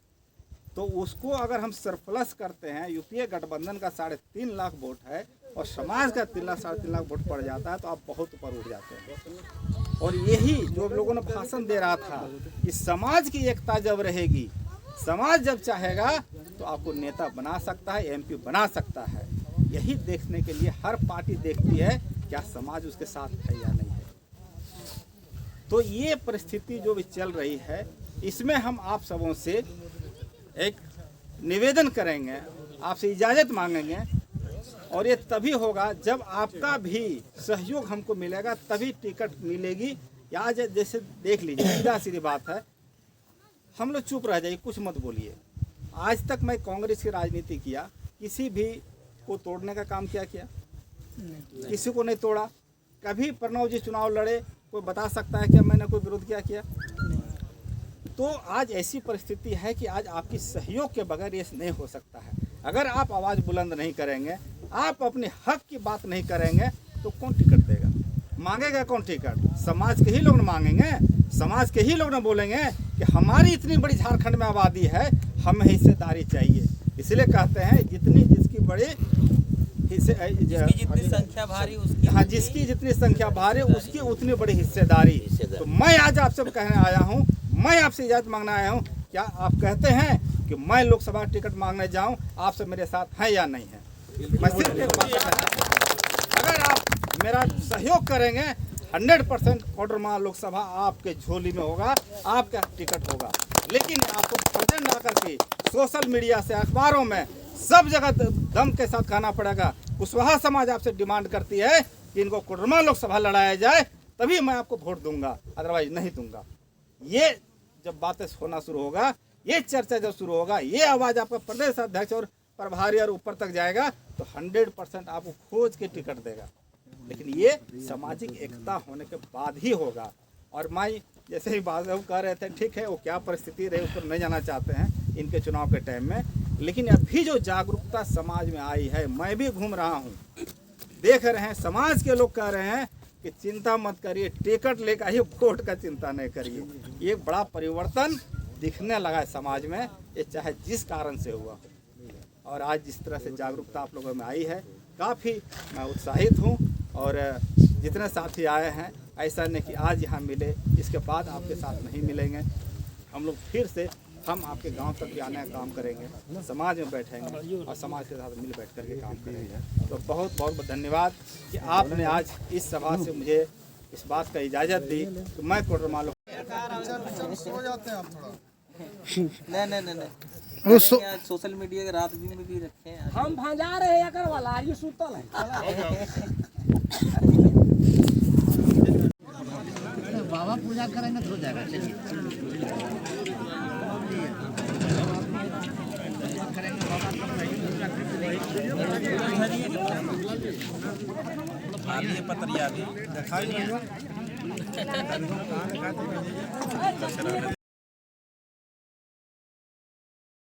तो उसको अगर हम सरप्लस करते हैं, यूपीए गठबंधन का 3.5 लाख वोट है और समाज का 3 लाख 3.5 लाख वोट पड़ जाता है तो आप बहुत ऊपर उठ जाते हैं। और यही जो लोगों ने भाषण दे रहा था कि समाज की एकता जब रहेगी, समाज जब चाहेगा तो आपको नेता बना सकता है, एमपी बना सकता है। यही देखने के लिए हर पार्टी देखती है क्या समाज उसके साथ है या नहीं है। तो ये परिस्थिति जो भी चल रही है, इसमें हम आप सबों से एक निवेदन करेंगे, आपसे इजाज़त मांगेंगे, और ये तभी होगा जब आपका भी सहयोग हमको मिलेगा, तभी टिकट मिलेगी। या जैसे देख लीजिए, सीधा सीधी बात है, हम लोग चुप रह जाइए, कुछ मत बोलिए। आज तक मैं कांग्रेस की राजनीति किया, किसी भी को तोड़ने का काम किया किसी को नहीं तोड़ा। कभी प्रणव जी चुनाव लड़े, कोई बता सकता है क्या मैंने कोई विरोध किया? तो आज ऐसी परिस्थिति है कि आज आपकी सहयोग के बगैर ये नहीं हो सकता है। अगर आप आवाज़ बुलंद नहीं करेंगे, आप अपने हक की बात नहीं करेंगे, तो कौन टिकट देगा? मांगेगा कौन टिकट? समाज के ही लोग न मांगेंगे, समाज के ही लोग न बोलेंगे कि हमारी इतनी बड़ी झारखंड में आबादी है, हमें हिस्सेदारी चाहिए। इसलिए कहते हैं जितनी जिसकी बड़ी जिसकी जितनी संख्या भारी उसकी हाँ, जिसकी जितनी संख्या भारी उसकी उतनी बड़ी हिस्सेदारी। तो मैं आज आपसे कहने आया हूँ, मैं आपसे इजाज़त मांगने आया हूँ, क्या आप कहते हैं कि मैं लोकसभा टिकट मांगने जाऊँ, आप सब मेरे साथ हैं या नहीं हैं? मैं सिर्फ एक बात कहना हूँ, अगर आप मेरा सहयोग करेंगे 100% कोडरमा लोकसभा आपके झोली में होगा, आपका टिकट होगा। लेकिन आपको प्रेजेंट ना करके सोशल मीडिया से, अखबारों में, सब जगह दम के साथ कहना पड़ेगा। कुशवाहा समाज आपसे डिमांड करती है कि इनको कोडरमा लोकसभा लड़ाया जाए, तभी मैं आपको वोट दूंगा, अदरवाइज नहीं दूंगा। ये जब बातें होना शुरू होगा, ये चर्चा जब शुरू होगा, ये आवाज़ आपका प्रदेश अध्यक्ष और प्रभारी और ऊपर तक जाएगा, तो 100% आपको खोज के टिकट देगा। लेकिन ये सामाजिक एकता होने के बाद ही होगा। और मैं जैसे ही बादल कह रहे थे, ठीक है, वो क्या परिस्थिति रही उस पर नहीं जाना चाहते हैं इनके चुनाव के टाइम में, लेकिन अभी जो जागरूकता समाज में आई है, मैं भी घूम रहा हूँ, देख रहे हैं, समाज के लोग कह रहे हैं कि चिंता मत करिए, टिकट लेकर आइए, वोट का चिंता नहीं करिए। ये बड़ा परिवर्तन दिखने लगा है समाज में, ये चाहे जिस कारण से हुआ हो। और आज जिस तरह से जागरूकता आप लोगों में आई है, काफ़ी मैं उत्साहित हूँ। और जितने साथी आए हैं, ऐसा नहीं कि आज यहाँ मिले इसके बाद आपके साथ नहीं मिलेंगे। हम लोग फिर से हम आपके गांव तक भी आने का काम करेंगे, समाज में बैठेंगे और समाज के साथ मिल बैठ करके काम करेंगे। तो बहुत बहुत धन्यवाद कि आपने आज इस सभा से मुझे इस बात का इजाज़त दी कि मैं कोडरमा सो जाते हैं आप थोड़ा। नहीं सोशल मीडिया के रात दिन में भी रखे हैं। हम भंजा रहे हैं कर वाला ये सुतल है। बाबा पूजा करेंगे तो हो जाएगा। चलिए पतरिया भी